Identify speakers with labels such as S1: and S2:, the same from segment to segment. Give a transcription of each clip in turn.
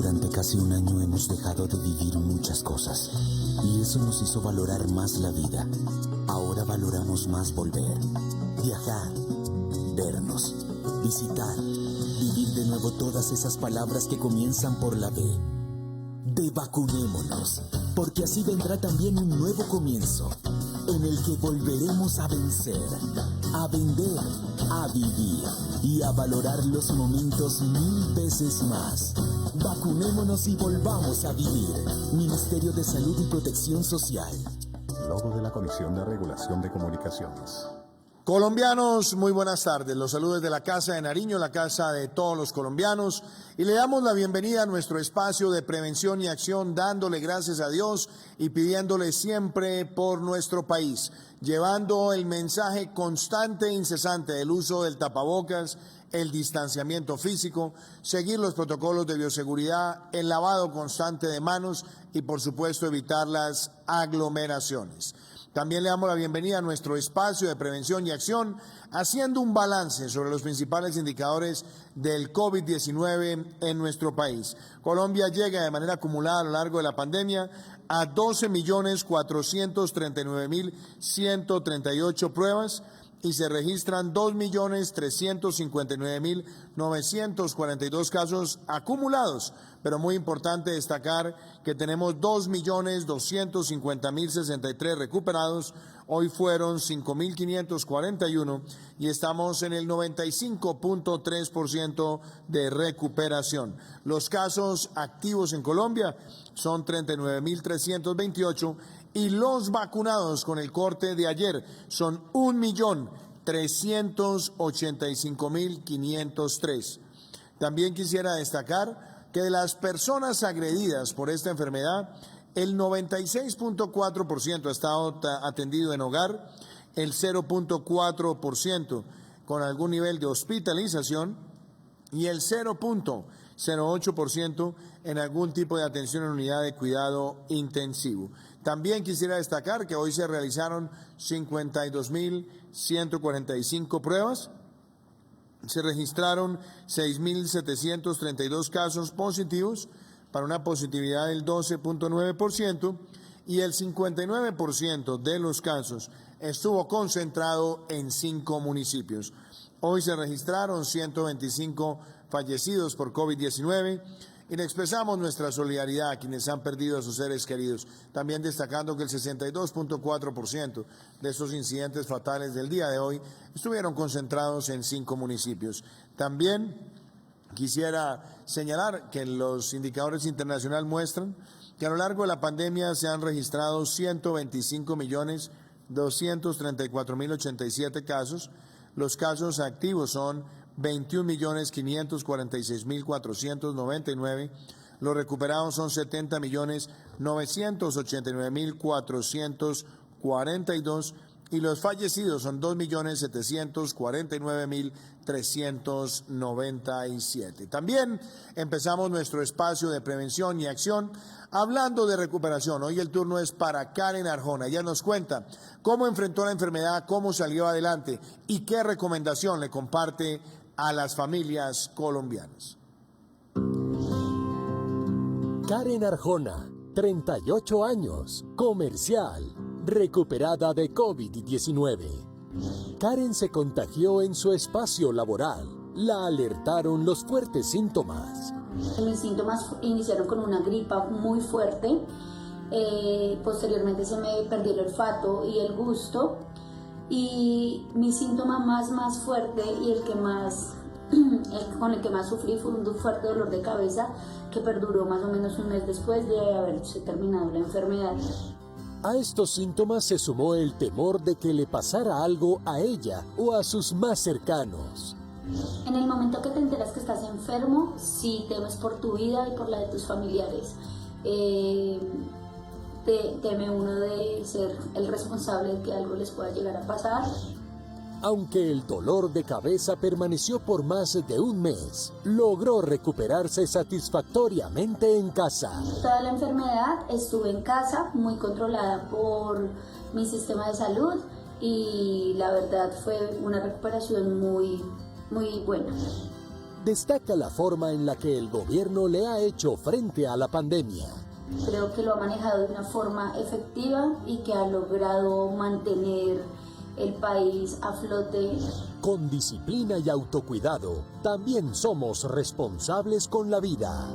S1: Durante casi un año hemos dejado de vivir muchas cosas y eso nos hizo valorar más la vida. Ahora valoramos más volver, viajar, vernos, visitar, vivir de nuevo todas esas palabras que comienzan por la B. De vacunémonos, porque así vendrá también un nuevo comienzo, en el que volveremos a vencer, a vender, a vivir y a valorar los momentos 1000 veces más. Vacunémonos y volvamos a vivir. Ministerio de Salud y Protección Social.
S2: Logo de la Comisión de Regulación de Comunicaciones.
S3: Colombianos, muy buenas tardes. Los saludos de la Casa de Nariño, la casa de todos los colombianos, y le damos la bienvenida a nuestro espacio de prevención y acción, dándole gracias a Dios y pidiéndole siempre por nuestro país, llevando el mensaje constante e incesante del uso del tapabocas, el distanciamiento físico, seguir los protocolos de bioseguridad, el lavado constante de manos y, por supuesto, evitar las aglomeraciones. También le damos la bienvenida a nuestro espacio de prevención y acción, haciendo un balance sobre los principales indicadores del COVID-19 en nuestro país. Colombia llega de manera acumulada a lo largo de la pandemia a 12.439.138 pruebas y se registran 2.359.942 casos acumulados. Pero muy importante destacar que tenemos 2.250.063 recuperados. Hoy fueron 5.541 y estamos en el 95.3% de recuperación. Los casos activos en Colombia son 39.328 y los vacunados con el corte de ayer son 1.385.503. También quisiera destacar que de las personas agredidas por esta enfermedad, el 96.4% ha estado atendido en hogar, el 0.4% con algún nivel de hospitalización y el 0.08% en algún tipo de atención en unidad de cuidado intensivo. También quisiera destacar que hoy se realizaron 52.145 pruebas, se registraron 6.732 casos positivos para una positividad del 12.9% y el 59% de los casos estuvo concentrado en 5 municipios. Hoy se registraron 125 fallecidos por COVID-19 y le expresamos nuestra solidaridad a quienes han perdido a sus seres queridos, también destacando que el 62.4% de estos incidentes fatales del día de hoy estuvieron concentrados en 5 municipios. También quisiera señalar que los indicadores internacionales muestran que a lo largo de la pandemia se han registrado 125.234.087 casos. Los casos activos son 21.546.499, los recuperados son 70.989.442 y los fallecidos son 2.749.397. También empezamos nuestro espacio de prevención y acción hablando de recuperación. Hoy el turno es para Karen Arjona. Ella nos cuenta cómo enfrentó la enfermedad, cómo salió adelante y qué recomendación le comparte a las familias colombianas.
S4: Karen Arjona, 38 años, comercial, recuperada de COVID-19. Karen se contagió en su espacio laboral. La alertaron los fuertes síntomas.
S5: Mis síntomas iniciaron con una gripa muy fuerte. Posteriormente se me perdió el olfato y el gusto. Y mi síntoma más fuerte y con el que más sufrí fue un fuerte dolor de cabeza que perduró más o menos un mes después de haberse terminado la enfermedad.
S4: A estos síntomas se sumó el temor de que le pasara algo a ella o a sus más cercanos.
S5: En el momento que te enteras que estás enfermo, sí temes por tu vida y por la de tus familiares. Teme uno de ser el responsable de que algo les pueda llegar a pasar.
S4: Aunque el dolor de cabeza permaneció por más de un mes, logró recuperarse satisfactoriamente en casa.
S5: Toda la enfermedad estuve en casa, muy controlada por mi sistema de salud y la verdad fue una recuperación muy buena.
S4: destaca la forma en la que el gobierno le ha hecho frente a la pandemia.
S5: Creo que lo ha manejado de una forma efectiva y que ha logrado mantener el país a flote.
S4: Con disciplina y autocuidado, también somos responsables con la vida.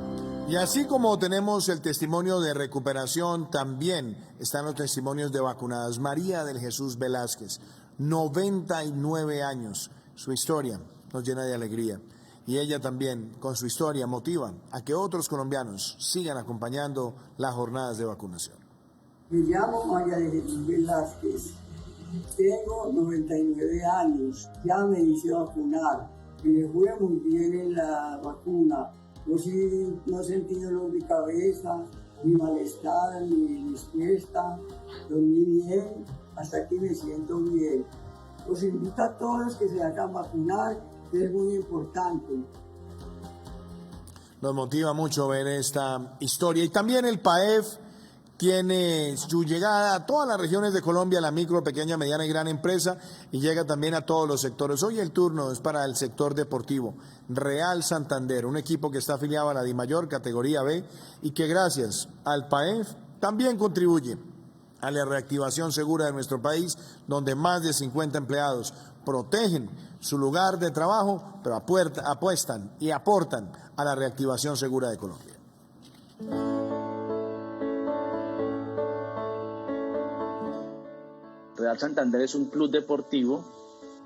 S3: Y así como tenemos el testimonio de recuperación, también están los testimonios de vacunadas. María del Jesús Velázquez, 99 años. Su historia nos llena de alegría. Y ella también, con su historia, motiva a que otros colombianos sigan acompañando las jornadas de vacunación.
S6: Me llamo María de Jesús Velázquez. Tengo 99 años. Ya me hice vacunar. Me fue muy bien en la vacuna. No he sentido dolor de cabeza, ni malestar, ni respuesta. Dormí bien, hasta aquí me siento bien. Los invito a todos que se hagan vacunar, que es muy importante.
S3: Nos motiva mucho ver esta historia. Y también el PAEF tiene su llegada a todas las regiones de Colombia, la micro, pequeña, mediana y gran empresa, y llega también a todos los sectores. Hoy el turno es para el sector deportivo. Real Santander, un equipo que está afiliado a la DIMAYOR, categoría B, y que gracias al PAEF también contribuye a la reactivación segura de nuestro país, donde más de 50 empleados protegen su lugar de trabajo, pero apuestan y aportan a la reactivación segura de Colombia.
S7: Real Santander es un club deportivo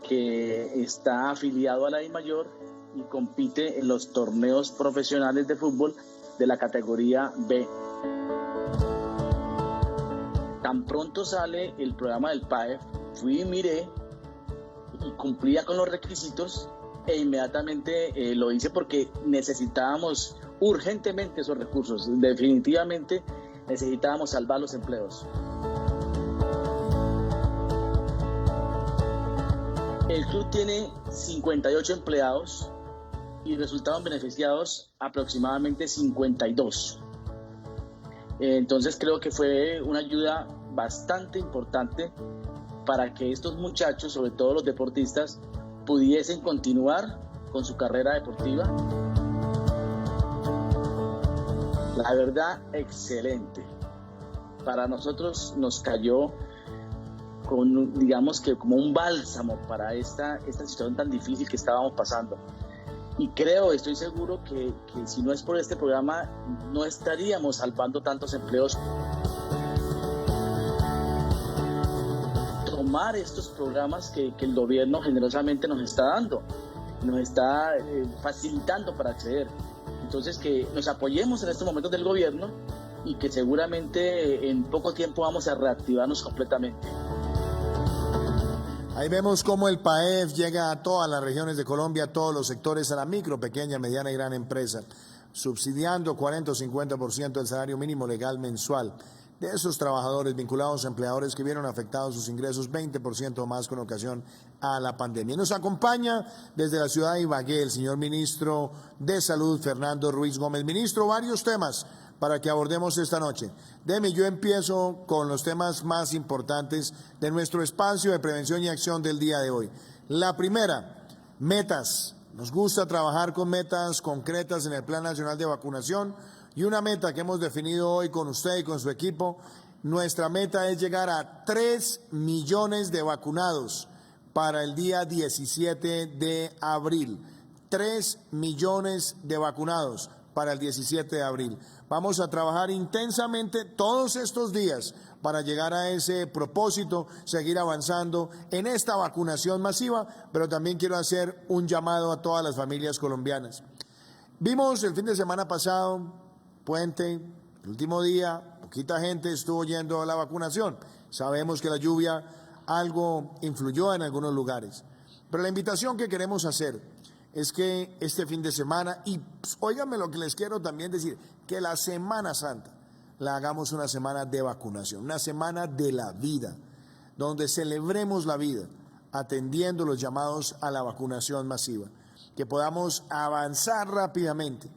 S7: que está afiliado a la DIMAYOR y compite en los torneos profesionales de fútbol de la categoría B. Tan pronto sale el programa del PAEF, fui y miré y cumplía con los requisitos e inmediatamente lo hice porque necesitábamos urgentemente esos recursos. Definitivamente necesitábamos salvar los empleos. El club tiene 58 empleados y resultaron beneficiados aproximadamente 52. Entonces creo que fue una ayuda bastante importante para que estos muchachos, sobre todo los deportistas, pudiesen continuar con su carrera deportiva. La verdad, excelente. Para nosotros nos cayó digamos que como un bálsamo para esta situación tan difícil que estábamos pasando. Y estoy seguro que si no es por este programa, no estaríamos salvando tantos empleos. Tomar estos programas que el gobierno generosamente nos está dando, nos está facilitando para acceder. Entonces, que nos apoyemos en estos momentos del gobierno y que seguramente en poco tiempo vamos a reactivarnos completamente.
S3: Ahí vemos cómo el PAEF llega a todas las regiones de Colombia, a todos los sectores, a la micro, pequeña, mediana y gran empresa, subsidiando 40 o 50% del salario mínimo legal mensual de esos trabajadores vinculados a empleadores que vieron afectados sus ingresos 20% más con ocasión a la pandemia. Nos acompaña desde la ciudad de Ibagué el señor ministro de Salud, Fernando Ruiz Gómez. Ministro, varios temas para que abordemos esta noche. Yo empiezo con los temas más importantes de nuestro espacio de prevención y acción del día de hoy. La primera, metas. Nos gusta trabajar con metas concretas en el Plan Nacional de Vacunación y una meta que hemos definido hoy con usted y con su equipo. Nuestra meta es llegar a 3 millones de vacunados para el día 17 de abril. 3 millones de vacunados para el 17 de abril. Vamos a trabajar intensamente todos estos días para llegar a ese propósito, seguir avanzando en esta vacunación masiva, pero también quiero hacer un llamado a todas las familias colombianas. Vimos el fin de semana pasado, puente, el último día, poquita gente estuvo yendo a la vacunación. Sabemos que la lluvia algo influyó en algunos lugares, pero la invitación que queremos hacer es que este fin de semana, y óigame lo que les quiero también decir, que la Semana Santa la hagamos una semana de vacunación, una semana de la vida, donde celebremos la vida, atendiendo los llamados a la vacunación masiva, que podamos avanzar rápidamente,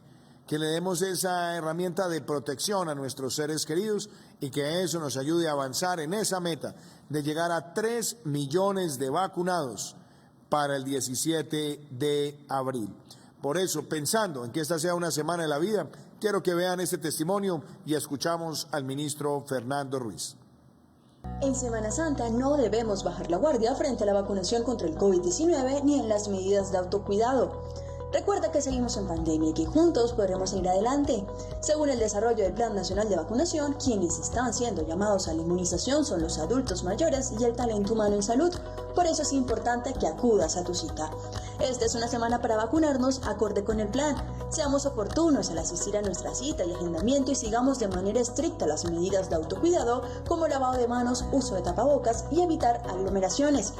S3: que le demos esa herramienta de protección a nuestros seres queridos y que eso nos ayude a avanzar en esa meta de llegar a 3 millones de vacunados para el 17 de abril. Por eso, pensando en que esta sea una semana de la vida, quiero que vean este testimonio y escuchamos al ministro Fernando Ruiz.
S8: En Semana Santa no debemos bajar la guardia frente a la vacunación contra el COVID-19 ni en las medidas de autocuidado. Recuerda que seguimos en pandemia y que juntos podremos seguir adelante. Según el desarrollo del Plan Nacional de Vacunación, quienes están siendo llamados a la inmunización son los adultos mayores y el talento humano en salud. Por eso es importante que acudas a tu cita. Esta es una semana para vacunarnos acorde con el plan. Seamos oportunos al asistir a nuestra cita y agendamiento y sigamos de manera estricta las medidas de autocuidado como lavado de manos, uso de tapabocas y evitar aglomeraciones.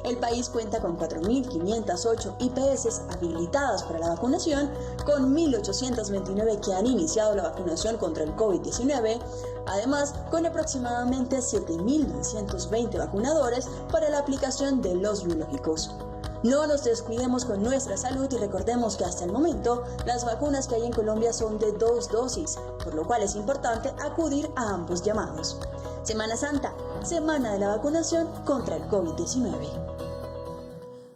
S8: El país cuenta con 4.508 IPS habilitadas para la vacunación, con 1.829 que han iniciado la vacunación contra el COVID-19, además con aproximadamente 7.920 vacunadores para la aplicación de los biológicos. No nos descuidemos con nuestra salud y recordemos que hasta el momento las vacunas que hay en Colombia son de 2 dosis, por lo cual es importante acudir a ambos llamados. Semana Santa, semana de la vacunación contra el COVID-19.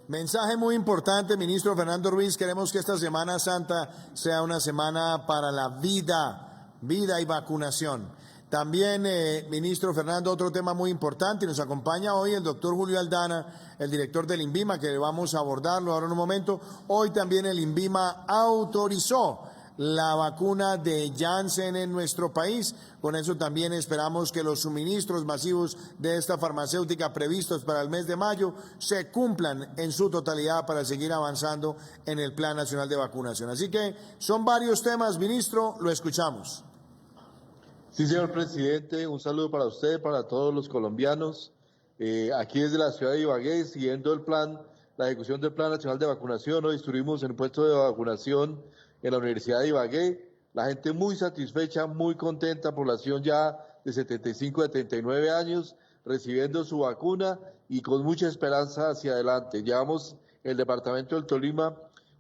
S3: Mensaje muy importante, ministro Fernando Ruiz. Queremos que esta Semana Santa sea una semana para la vida y vacunación. También, ministro Fernando, otro tema muy importante, y nos acompaña hoy el doctor Julio Aldana, el director del INVIMA, que vamos a abordarlo ahora en un momento. Hoy también el INVIMA autorizó la vacuna de Janssen en nuestro país. Con eso también esperamos que los suministros masivos de esta farmacéutica previstos para el mes de mayo se cumplan en su totalidad para seguir avanzando en el Plan Nacional de Vacunación. Así que son varios temas, ministro, lo escuchamos.
S9: Sí, señor presidente, un saludo para usted, para todos los colombianos. Aquí desde la ciudad de Ibagué, siguiendo la ejecución del Plan Nacional de Vacunación, hoy estuvimos en el puesto de vacunación en la Universidad de Ibagué. La gente muy satisfecha, muy contenta, población ya de 75 a 79 años, recibiendo su vacuna y con mucha esperanza hacia adelante. Llevamos en el departamento del Tolima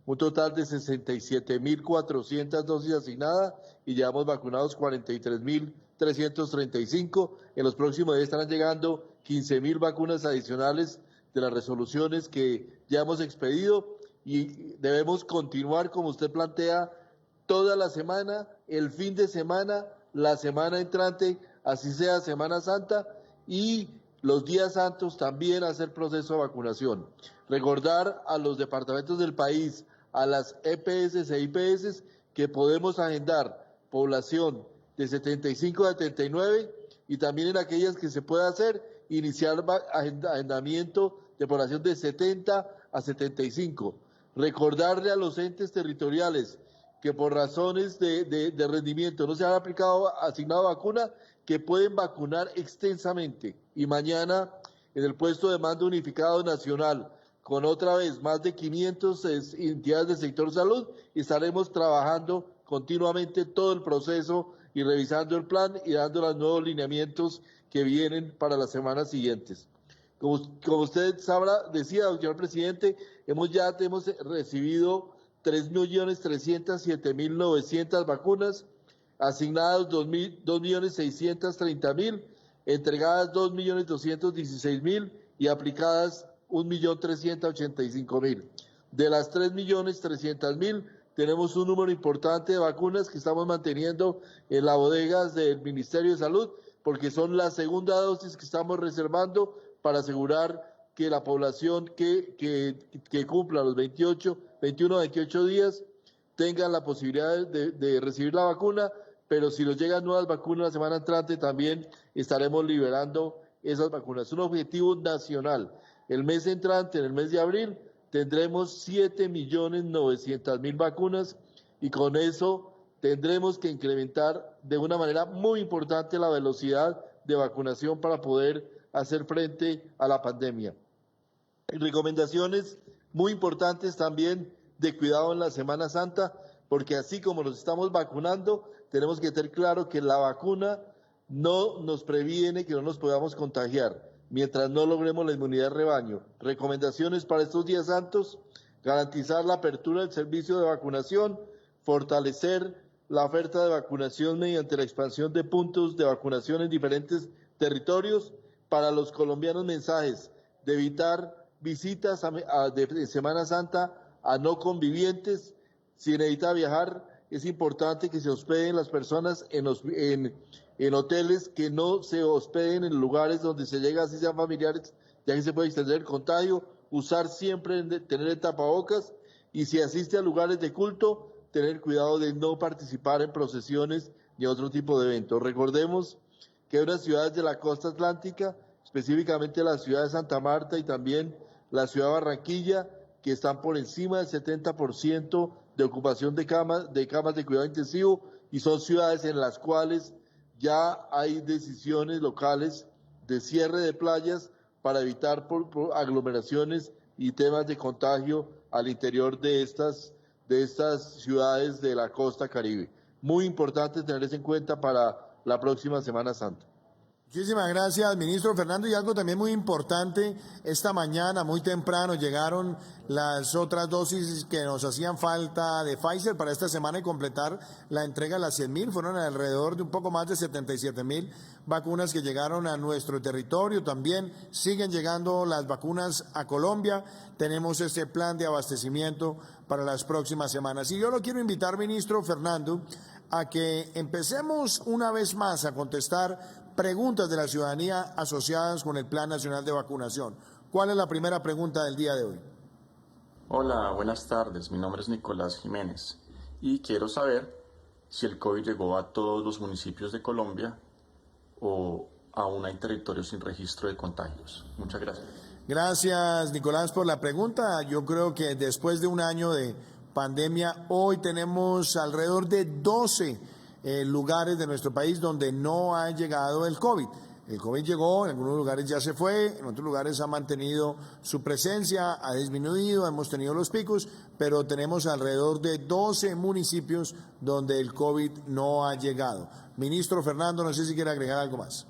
S9: un total de 67.400 dosis asignadas y llevamos vacunados 43.335. En los próximos días estarán llegando 15.000 vacunas adicionales de las resoluciones que ya hemos expedido y debemos continuar, como usted plantea, toda la semana, el fin de semana, la semana entrante, así sea Semana Santa, y los días santos también hacer proceso de vacunación. Recordar a los departamentos del país, a las EPS e IPS, que podemos agendar población de 75 a 79 y también en aquellas que se pueda hacer, iniciar agendamiento de población de 70 a 75. Recordarle a los entes territoriales que por razones de rendimiento no se han asignado vacuna, que pueden vacunar extensamente. Y mañana en el puesto de mando unificado nacional, con otra vez más de 500 entidades del sector salud, y estaremos trabajando continuamente todo el proceso y revisando el plan y dando los nuevos lineamientos que vienen para las semanas siguientes. Como usted sabrá, decía, señor presidente, hemos recibido 3.307.900 vacunas, asignadas 2.630.000, entregadas 2.216.000 y aplicadas 1.385.000. De las 3.300.000 tenemos un número importante de vacunas que estamos manteniendo en las bodegas del Ministerio de Salud, porque son la segunda dosis que estamos reservando para asegurar que la población que cumpla los 21 a 28 días tengan la posibilidad de recibir la vacuna, pero si nos llegan nuevas vacunas la semana entrante también estaremos liberando esas vacunas. Es un objetivo nacional. El mes entrante, en el mes de abril, tendremos 7.900.000 vacunas y con eso tendremos que incrementar de una manera muy importante la velocidad de vacunación para poder hacer frente a la pandemia. Recomendaciones muy importantes también de cuidado en la Semana Santa, porque así como nos estamos vacunando, tenemos que tener claro que la vacuna no nos previene que no nos podamos contagiar mientras no logremos la inmunidad de rebaño. Recomendaciones para estos días santos: garantizar la apertura del servicio de vacunación, fortalecer la oferta de vacunación mediante la expansión de puntos de vacunación en diferentes territorios. Para los colombianos, mensajes de evitar visitas de Semana Santa a no convivientes, Si necesita viajar, es importante que se hospeden las personas en hoteles, que no se hospeden en lugares donde se llega, así sean familiares, ya que se puede extender el contagio. Usar siempre, tener el tapabocas, y si asiste a lugares de culto, tener cuidado de no participar en procesiones ni otro tipo de eventos. Recordemos que hay unas ciudades de la costa atlántica, específicamente la ciudad de Santa Marta y también la ciudad de Barranquilla, que están por encima del 70% de ocupación de camas de cuidado intensivo, y son ciudades en las cuales ya hay decisiones locales de cierre de playas para evitar por aglomeraciones y temas de contagio al interior de estas ciudades de la costa Caribe. Muy importante tener eso en cuenta para la próxima Semana Santa.
S3: Muchísimas gracias, ministro Fernando. Y algo también muy importante, esta mañana, muy temprano, llegaron las otras dosis que nos hacían falta de Pfizer para esta semana y completar la entrega de las 100,000. Fueron alrededor de un poco más de 77,000 vacunas que llegaron a nuestro territorio. También siguen llegando las vacunas a Colombia. Tenemos este plan de abastecimiento para las próximas semanas. Y yo lo quiero invitar, ministro Fernando, a que empecemos una vez más a contestar preguntas de la ciudadanía asociadas con el Plan Nacional de Vacunación. ¿Cuál es la primera pregunta del día de hoy?
S10: Hola, buenas tardes. Mi nombre es Nicolás Jiménez y quiero saber si el COVID llegó a todos los municipios de Colombia o aún hay territorios sin registro de contagios. Muchas gracias.
S3: Gracias, Nicolás, por la pregunta. Yo creo que después de un año de pandemia, hoy tenemos alrededor de 12 lugares de nuestro país donde no ha llegado el COVID. El COVID llegó, en algunos lugares ya se fue, en otros lugares ha mantenido su presencia, ha disminuido, hemos tenido los picos, pero tenemos alrededor de 12 municipios donde el COVID no ha llegado. Ministro Fernando, no sé si quiere agregar algo más.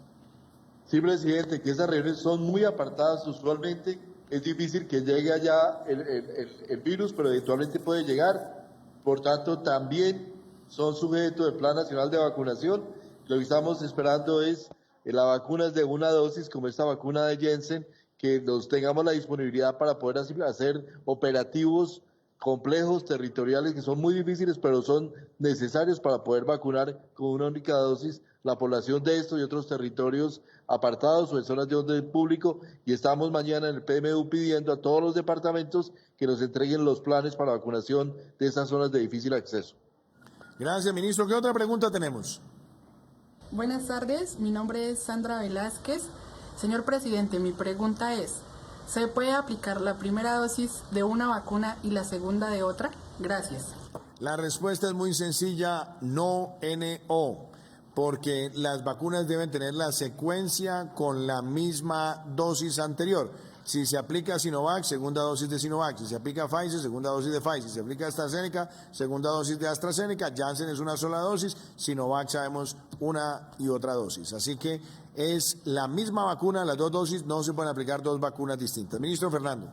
S9: Sí, presidente, que esas regiones son muy apartadas usualmente. Es difícil que llegue allá el virus, pero eventualmente puede llegar. Por tanto, también son sujetos del Plan Nacional de Vacunación. Lo que estamos esperando es las vacunas de una dosis, como esta vacuna de Janssen, que nos tengamos la disponibilidad para poder hacer operativos complejos, territoriales, que son muy difíciles, pero son necesarios para poder vacunar con una única dosis la población de estos y otros territorios apartados o en zonas de orden público. Y estamos mañana en el PMU pidiendo a todos los departamentos que nos entreguen los planes para vacunación de esas zonas de difícil acceso.
S3: Gracias, ministro. ¿Qué otra pregunta tenemos?
S11: Buenas tardes, mi nombre es Sandra Velázquez. Señor presidente, mi pregunta es, ¿se puede aplicar la primera dosis de una vacuna y la segunda de otra? Gracias.
S3: La respuesta es muy sencilla, no, porque las vacunas deben tener la secuencia con la misma dosis anterior. Si se aplica Sinovac, segunda dosis de Sinovac. Si se aplica Pfizer, segunda dosis de Pfizer. Si se aplica AstraZeneca, segunda dosis de AstraZeneca. Janssen es una sola dosis. Sinovac sabemos una y otra dosis. Así que es la misma vacuna, las dos dosis, no se pueden aplicar dos vacunas distintas. Ministro Fernando.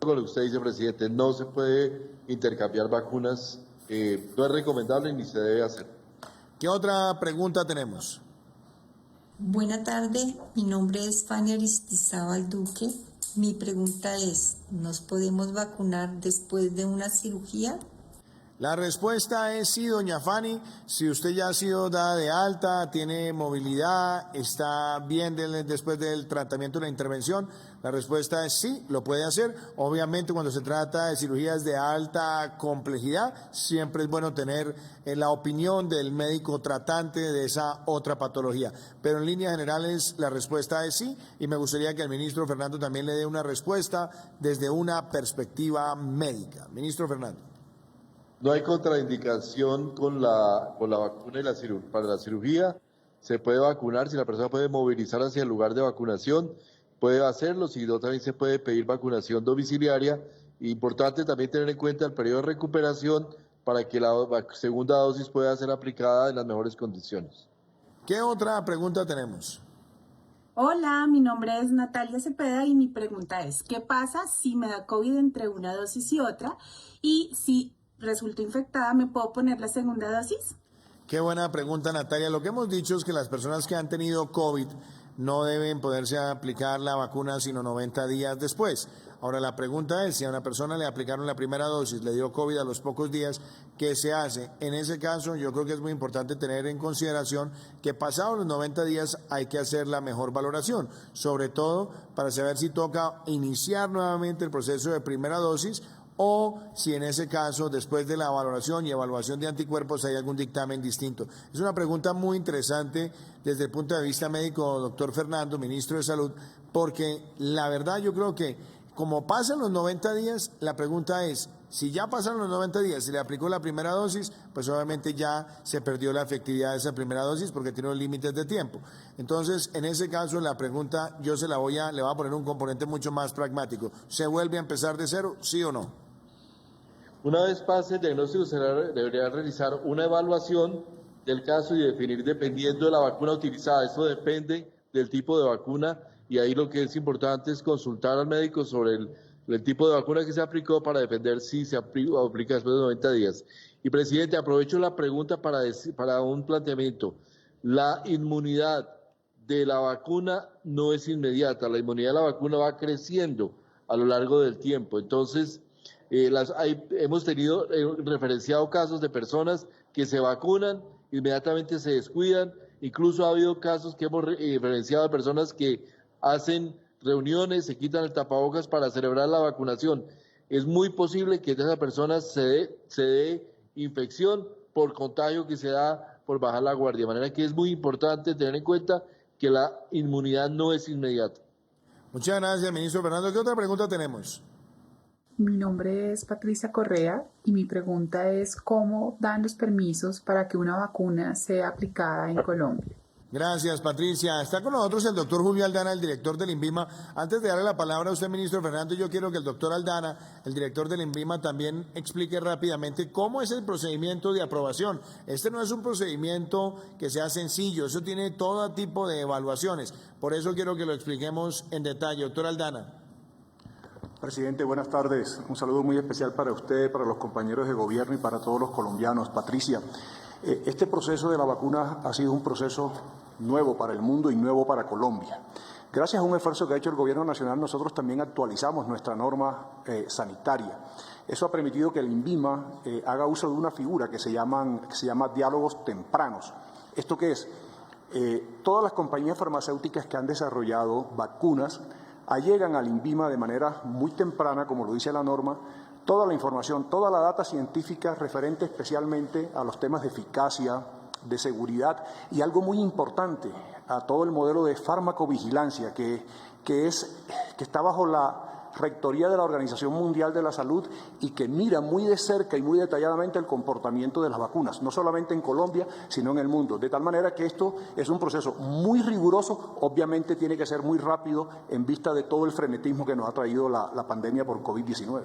S9: Con lo que usted dice, presidente, no se puede intercambiar vacunas. No es recomendable ni se debe hacer.
S3: ¿Qué otra pregunta tenemos?
S12: Buena tarde, mi nombre es Fanny Aristizábal Duque. Mi pregunta es, ¿nos podemos vacunar después de una cirugía?
S3: La respuesta es sí, doña Fanny. Si usted ya ha sido dada de alta, tiene movilidad, está bien después del tratamiento de la intervención, la respuesta es sí, lo puede hacer. Obviamente, cuando se trata de cirugías de alta complejidad, siempre es bueno tener la opinión del médico tratante de esa otra patología. Pero en líneas generales, la respuesta es sí, y me gustaría que el ministro Fernando también le dé una respuesta desde una perspectiva médica. Ministro Fernando.
S9: No hay contraindicación con la vacuna y para la cirugía. Se puede vacunar, si la persona puede movilizar hacia el lugar de vacunación, puede hacerlo, si no también se puede pedir vacunación domiciliaria. Importante también tener en cuenta el periodo de recuperación para que la segunda dosis pueda ser aplicada en las mejores condiciones.
S3: ¿Qué otra pregunta tenemos?
S13: Hola, mi nombre es Natalia Cepeda y mi pregunta es, ¿qué pasa si me da COVID entre una dosis y otra? Y si resulto infectada, ¿me puedo poner la segunda dosis?
S3: Qué buena pregunta, Natalia. Lo que hemos dicho es que las personas que han tenido COVID no deben poderse aplicar la vacuna sino 90 días después. Ahora la pregunta es, si a una persona le aplicaron la primera dosis, le dio COVID a los pocos días, ¿qué se hace? En ese caso yo creo que es muy importante tener en consideración que pasados los 90 días hay que hacer la mejor valoración, sobre todo para saber si toca iniciar nuevamente el proceso de primera dosis o si en ese caso, después de la valoración y evaluación de anticuerpos, hay algún dictamen distinto. Es una pregunta muy interesante desde el punto de vista médico, doctor Fernando, ministro de Salud, porque la verdad yo creo que como pasan los 90 días, la pregunta es, si ya pasaron los 90 días, se le aplicó la primera dosis, pues obviamente ya se perdió la efectividad de esa primera dosis porque tiene los límites de tiempo. Entonces, en ese caso, la pregunta yo le voy a poner un componente mucho más pragmático. ¿Se vuelve a empezar de cero, sí o no?
S9: Una vez pase el diagnóstico, se debería realizar una evaluación del caso y definir dependiendo de la vacuna utilizada. Eso depende del tipo de vacuna y ahí lo que es importante es consultar al médico sobre el tipo de vacuna que se aplicó para defender si se aplica después de 90 días. Y, presidente, aprovecho la pregunta para un planteamiento. La inmunidad de la vacuna no es inmediata, la inmunidad de la vacuna va creciendo a lo largo del tiempo. Entonces, hemos tenido referenciado casos de personas que se vacunan, inmediatamente se descuidan, incluso ha habido casos que hemos referenciado de personas que hacen reuniones, se quitan el tapabocas para celebrar la vacunación. Es muy posible que de esas personas se dé infección por contagio que se da por bajar la guardia, de manera que es muy importante tener en cuenta que la inmunidad no es inmediata.
S3: Muchas gracias, ministro Fernando. ¿Qué otra pregunta tenemos?
S14: Mi nombre es Patricia Correa y mi pregunta es ¿cómo dan los permisos para que una vacuna sea aplicada en Colombia?
S3: Gracias, Patricia. Está con nosotros el doctor Julio Aldana, el director del INVIMA. Antes de darle la palabra a usted, ministro Fernando, yo quiero que el doctor Aldana, el director del INVIMA, también explique rápidamente cómo es el procedimiento de aprobación. Este no es un procedimiento que sea sencillo, eso tiene todo tipo de evaluaciones. Por eso quiero que lo expliquemos en detalle. Doctor Aldana.
S2: Presidente, buenas tardes. Un saludo muy especial para usted, para los compañeros de gobierno y para todos los colombianos. Patricia, este proceso de la vacuna ha sido un proceso nuevo para el mundo y nuevo para Colombia. Gracias a un esfuerzo que ha hecho el Gobierno Nacional, nosotros también actualizamos nuestra norma sanitaria. Eso ha permitido que el INVIMA haga uso de una figura que se llama diálogos tempranos. ¿Esto qué es? Todas las compañías farmacéuticas que han desarrollado vacunas allegan al INVIMA de manera muy temprana, como lo dice la norma, toda la información, toda la data científica referente especialmente a los temas de eficacia, de seguridad y algo muy importante, a todo el modelo de farmacovigilancia que está bajo la rectoría de la Organización Mundial de la Salud y que mira muy de cerca y muy detalladamente el comportamiento de las vacunas, no solamente en Colombia, sino en el mundo. De tal manera que esto es un proceso muy riguroso, obviamente tiene que ser muy rápido en vista de todo el frenetismo que nos ha traído la pandemia por COVID-19.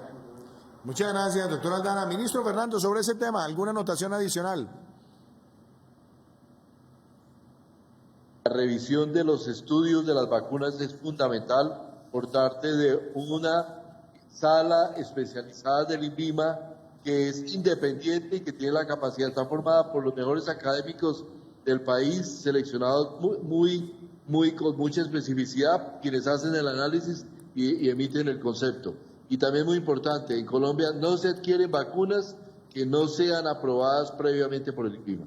S3: Muchas gracias, doctor Aldana. Ministro Fernando, sobre ese tema, ¿alguna anotación adicional?
S9: La revisión de los estudios de las vacunas es fundamental por parte de una sala especializada del INVIMA que es independiente y que tiene la capacidad, está formada por los mejores académicos del país, seleccionados con mucha especificidad, quienes hacen el análisis y emiten el concepto. Y también muy importante, en Colombia no se adquieren vacunas que no sean aprobadas previamente por el INVIMA.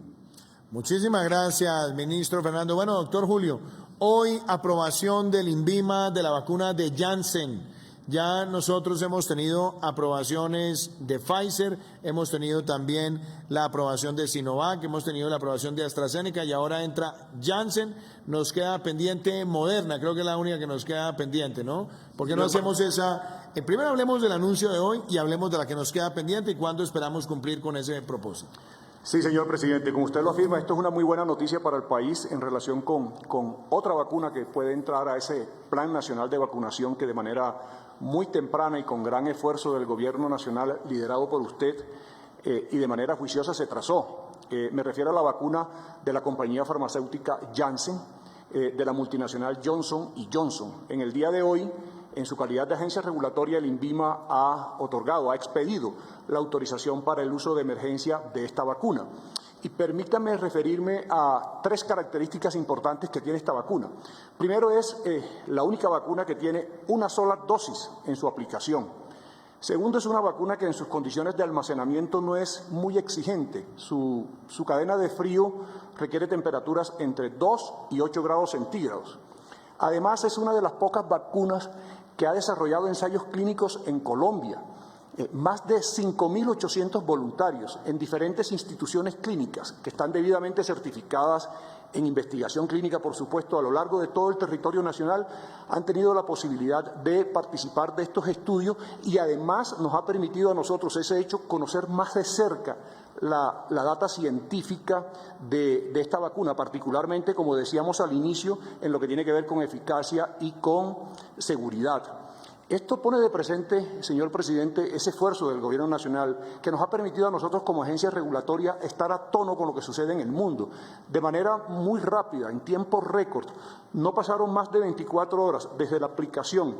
S3: Muchísimas gracias, ministro Fernando. Bueno, doctor Julio, hoy aprobación del INVIMA de la vacuna de Janssen. Ya nosotros hemos tenido aprobaciones de Pfizer, hemos tenido también la aprobación de Sinovac, hemos tenido la aprobación de AstraZeneca y ahora entra Janssen. Nos queda pendiente Moderna, creo que es la única que nos queda pendiente, ¿no? ¿Por qué no hacemos esa? Primero hablemos del anuncio de hoy y hablemos de la que nos queda pendiente y cuándo esperamos cumplir con ese propósito.
S2: Sí, señor presidente, como usted lo afirma, esto es una muy buena noticia para el país en relación con otra vacuna que puede entrar a ese Plan Nacional de Vacunación que de manera muy temprana y con gran esfuerzo del Gobierno Nacional liderado por usted y de manera juiciosa se trazó. Me refiero a la vacuna de la compañía farmacéutica Janssen, de la multinacional Johnson & Johnson. En el día de hoy, en su calidad de agencia regulatoria, el INVIMA ha expedido la autorización para el uso de emergencia de esta vacuna. y permítame referirme a 3 características importantes que tiene esta vacuna. Primero, es la única vacuna que tiene una sola dosis en su aplicación. Segundo, es una vacuna que en sus condiciones de almacenamiento no es muy exigente. Su cadena de frío requiere temperaturas entre 2 y 8 grados centígrados. Además, es una de las pocas vacunas que ha desarrollado ensayos clínicos en Colombia. Más de 5.800 voluntarios en diferentes instituciones clínicas que están debidamente certificadas en investigación clínica, por supuesto, a lo largo de todo el territorio nacional, han tenido la posibilidad de participar de estos estudios y además nos ha permitido a nosotros ese hecho conocer más de cerca la data científica de esta vacuna, particularmente, como decíamos al inicio, en lo que tiene que ver con eficacia y con seguridad. Esto pone de presente, señor presidente, ese esfuerzo del Gobierno Nacional que nos ha permitido a nosotros como agencia regulatoria estar a tono con lo que sucede en el mundo. De manera muy rápida, en tiempo récord, no pasaron más de 24 horas desde la aplicación,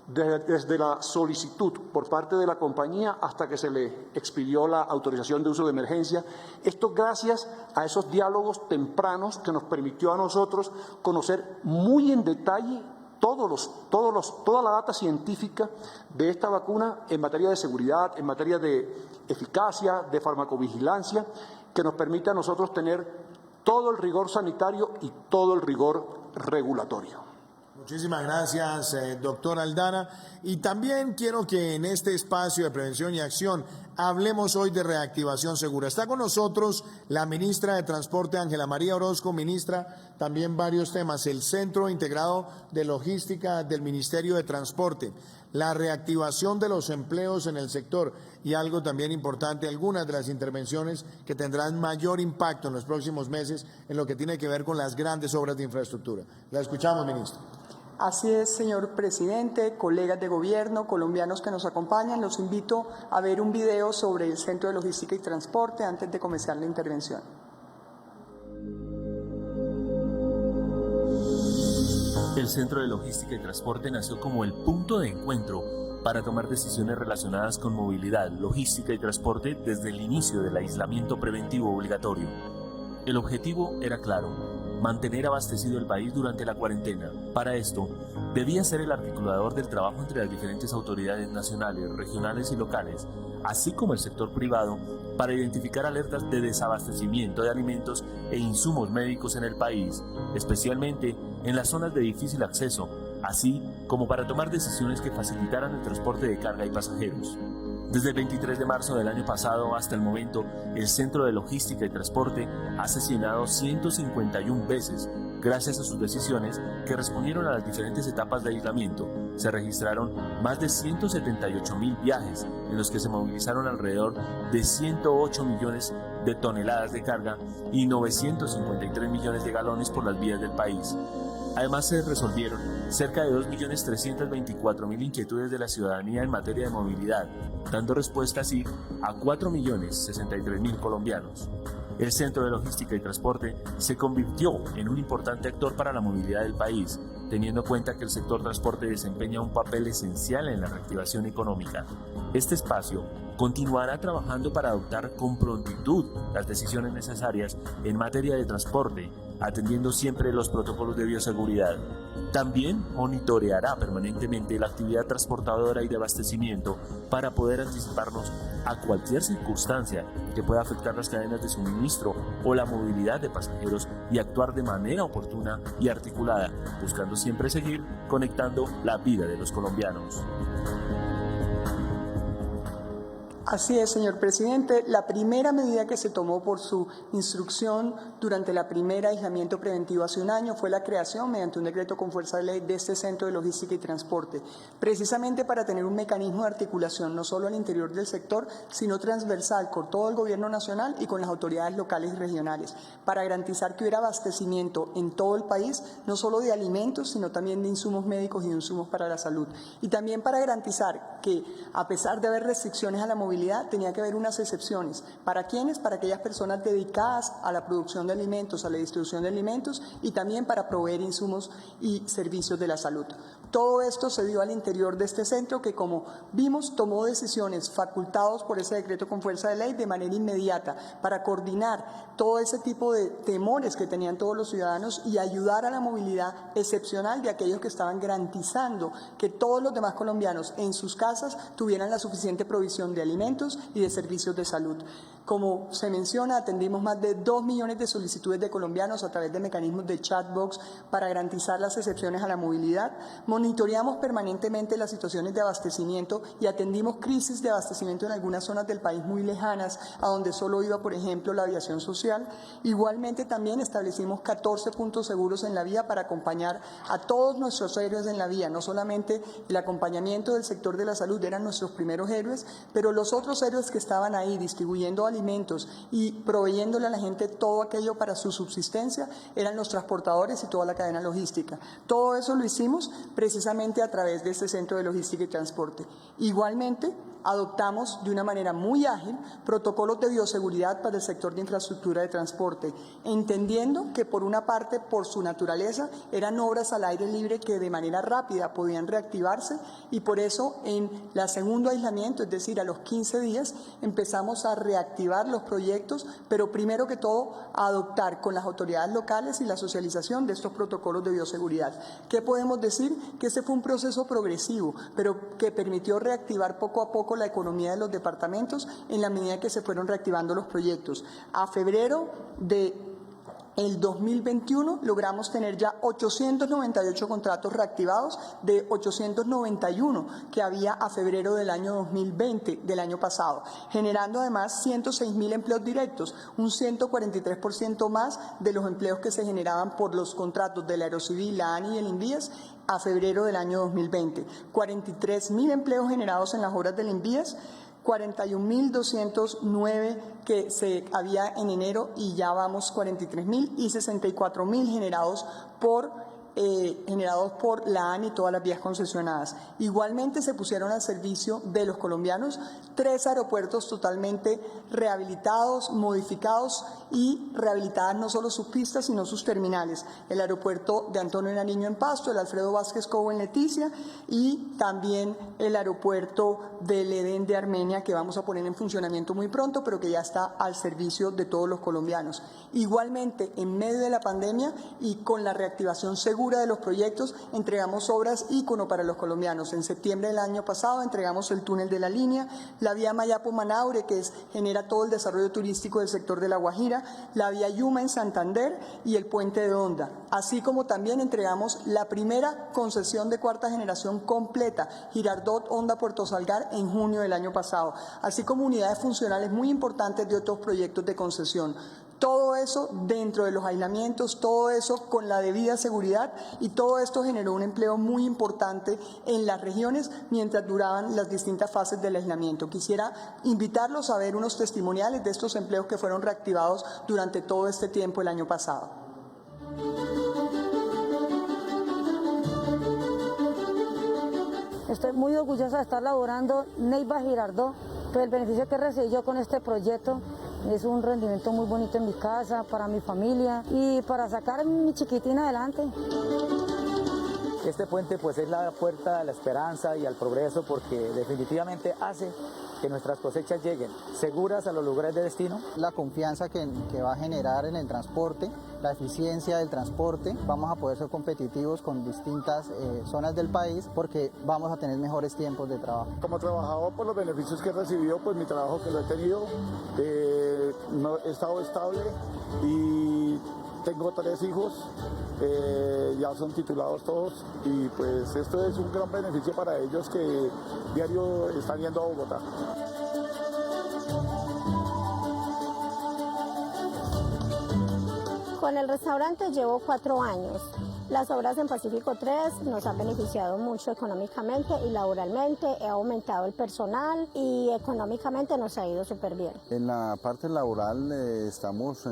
S2: desde la solicitud por parte de la compañía hasta que se le expidió la autorización de uso de emergencia. Esto gracias a esos diálogos tempranos que nos permitió a nosotros conocer muy en detalle toda la data científica de esta vacuna en materia de seguridad, en materia de eficacia, de farmacovigilancia, que nos permite a nosotros tener todo el rigor sanitario y todo el rigor regulatorio.
S3: Muchísimas gracias, doctor Aldana. Y también quiero que en este espacio de prevención y acción hablemos hoy de reactivación segura. Está con nosotros la ministra de Transporte, Ángela María Orozco. Ministra, también varios temas. El Centro Integrado de Logística del Ministerio de Transporte, la reactivación de los empleos en el sector y algo también importante, algunas de las intervenciones que tendrán mayor impacto en los próximos meses en lo que tiene que ver con las grandes obras de infraestructura. La escuchamos, ministra.
S15: Así es, señor presidente, colegas de gobierno, colombianos que nos acompañan, los invito a ver un video sobre el Centro de Logística y Transporte antes de comenzar la intervención.
S16: El Centro de Logística y Transporte nació como el punto de encuentro para tomar decisiones relacionadas con movilidad, logística y transporte desde el inicio del aislamiento preventivo obligatorio. El objetivo era claro: mantener abastecido el país durante la cuarentena. Para esto, debía ser el articulador del trabajo entre las diferentes autoridades nacionales, regionales y locales, así como el sector privado, para identificar alertas de desabastecimiento de alimentos e insumos médicos en el país, especialmente en las zonas de difícil acceso, así como para tomar decisiones que facilitaran el transporte de carga y pasajeros. Desde el 23 de marzo del año pasado hasta el momento, el Centro de Logística y Transporte ha sesionado 151 veces, gracias a sus decisiones que respondieron a las diferentes etapas de aislamiento. Se registraron más de 178.000 viajes, en los que se movilizaron alrededor de 108 millones de toneladas de carga y 953 millones de galones por las vías del país. Además, se resolvieron cerca de 2.324.000 inquietudes de la ciudadanía en materia de movilidad, dando respuesta así a 4.063.000 colombianos. El Centro de Logística y Transporte se convirtió en un importante actor para la movilidad del país, teniendo en cuenta que el sector transporte desempeña un papel esencial en la reactivación económica. Este espacio continuará trabajando para adoptar con prontitud las decisiones necesarias en materia de transporte, atendiendo siempre los protocolos de bioseguridad. También monitoreará permanentemente la actividad transportadora y de abastecimiento para poder anticiparnos a cualquier circunstancia que pueda afectar las cadenas de suministro o la movilidad de pasajeros y actuar de manera oportuna y articulada, buscando siempre seguir conectando la vida de los colombianos.
S15: Así es, señor presidente. La primera medida que se tomó por su instrucción durante la primera aislamiento preventivo hace un año fue la creación, mediante un decreto con fuerza de ley, de este Centro de Logística y Transporte, precisamente para tener un mecanismo de articulación no solo al interior del sector, sino transversal con todo el gobierno nacional y con las autoridades locales y regionales, para garantizar que hubiera abastecimiento en todo el país, no solo de alimentos, sino también de insumos médicos y de insumos para la salud. Y también para garantizar que, a pesar de haber restricciones a la movilidad movilidad tenía que haber unas excepciones. ¿Para quiénes? Para aquellas personas dedicadas a la producción de alimentos, a la distribución de alimentos y también para proveer insumos y servicios de la salud. Todo esto se dio al interior de este centro que, como vimos, tomó decisiones facultados por ese decreto con fuerza de ley de manera inmediata para coordinar todo ese tipo de temores que tenían todos los ciudadanos y ayudar a la movilidad excepcional de aquellos que estaban garantizando que todos los demás colombianos en sus casas tuvieran la suficiente provisión de alimentos y de servicios de salud. Como se menciona, atendimos más de 2 millones de solicitudes de colombianos a través de mecanismos de chatbox para garantizar las excepciones a la movilidad. Monitoreamos permanentemente las situaciones de abastecimiento y atendimos crisis de abastecimiento en algunas zonas del país muy lejanas, a donde solo iba, por ejemplo, la aviación social. Igualmente también establecimos 14 puntos seguros en la vía para acompañar a todos nuestros héroes en la vía. No solamente el acompañamiento del sector de la salud eran nuestros primeros héroes, pero los otros héroes que estaban ahí distribuyendo alimentos y proveyéndole a la gente todo aquello para su subsistencia eran los transportadores y toda la cadena logística. Todo eso lo hicimos precisamente a través de este centro de logística y transporte. Igualmente, adoptamos de una manera muy ágil protocolos de bioseguridad para el sector de infraestructura de transporte, entendiendo que por una parte, por su naturaleza, eran obras al aire libre que de manera rápida podían reactivarse y por eso en el segundo aislamiento, es decir, a los 15 días, empezamos a reactivar los proyectos, pero primero que todo a adoptar con las autoridades locales y la socialización de estos protocolos de bioseguridad. ¿Qué podemos decir? Que este fue un proceso progresivo, pero que permitió reactivar poco a poco la economía de los departamentos en la medida que se fueron reactivando los proyectos. A febrero del 2021 logramos tener ya 898 contratos reactivados de 891 que había a febrero del año 2020, del año pasado, generando además 106.000 empleos directos, un 143% más de los empleos que se generaban por los contratos del Aerocivil, la ANI y el INVIES a febrero del año 2020. 43.000 empleos generados en las obras del INVIES, 41.209 que se había en enero y ya vamos 43.000 y 64.000 generados por la ANI y todas las vías concesionadas. Igualmente se pusieron al servicio de los colombianos 3 aeropuertos totalmente rehabilitados, modificados y rehabilitadas no solo sus pistas sino sus terminales. El aeropuerto de Antonio Nariño en Pasto, el Alfredo Vázquez Cobo en Leticia y también el aeropuerto del Edén de Armenia que vamos a poner en funcionamiento muy pronto, pero que ya está al servicio de todos los colombianos. Igualmente, en medio de la pandemia y con la reactivación segura de los proyectos, entregamos obras ícono para los colombianos. En septiembre del año pasado entregamos el túnel de la línea, la vía Mayapo-Manaure, que genera todo el desarrollo turístico del sector de La Guajira, la vía Yuma en Santander y el puente de Honda, así como también entregamos la primera concesión de cuarta generación completa, Girardot-Honda-Puerto Salgar, en junio del año pasado, así como unidades funcionales muy importantes de otros proyectos de concesión. Todo eso dentro de los aislamientos, todo eso con la debida seguridad y todo esto generó un empleo muy importante en las regiones mientras duraban las distintas fases del aislamiento. Quisiera invitarlos a ver unos testimoniales de estos empleos que fueron reactivados durante todo este tiempo el año pasado.
S17: Estoy muy orgullosa de estar laborando Neiva Girardot, pues el beneficio que recibí yo con este proyecto es un rendimiento muy bonito en mi casa, para mi familia y para sacar a mi chiquitina adelante.
S18: Este puente pues es la puerta a la esperanza y al progreso porque definitivamente hace que nuestras cosechas lleguen seguras a los lugares de destino.
S19: La confianza que va a generar en el transporte, la eficiencia del transporte, vamos a poder ser competitivos con distintas zonas del país porque vamos a tener mejores tiempos de trabajo.
S20: Como trabajador, por los beneficios que he recibido, pues mi trabajo que lo he tenido, he estado estable y tengo 3 hijos, ya son titulados todos y pues esto es un gran beneficio para ellos que diario están yendo a Bogotá.
S21: Con el restaurante llevo 4 años. Las obras en Pacífico 3 nos han beneficiado mucho económicamente y laboralmente, he aumentado el personal y económicamente nos ha ido súper bien.
S22: En la parte laboral estamos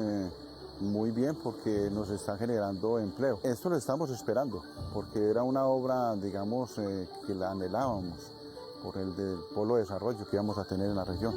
S22: muy bien porque nos está generando empleo. Esto lo estamos esperando porque era una obra, digamos, que la anhelábamos por el del polo de desarrollo que íbamos a tener en la región.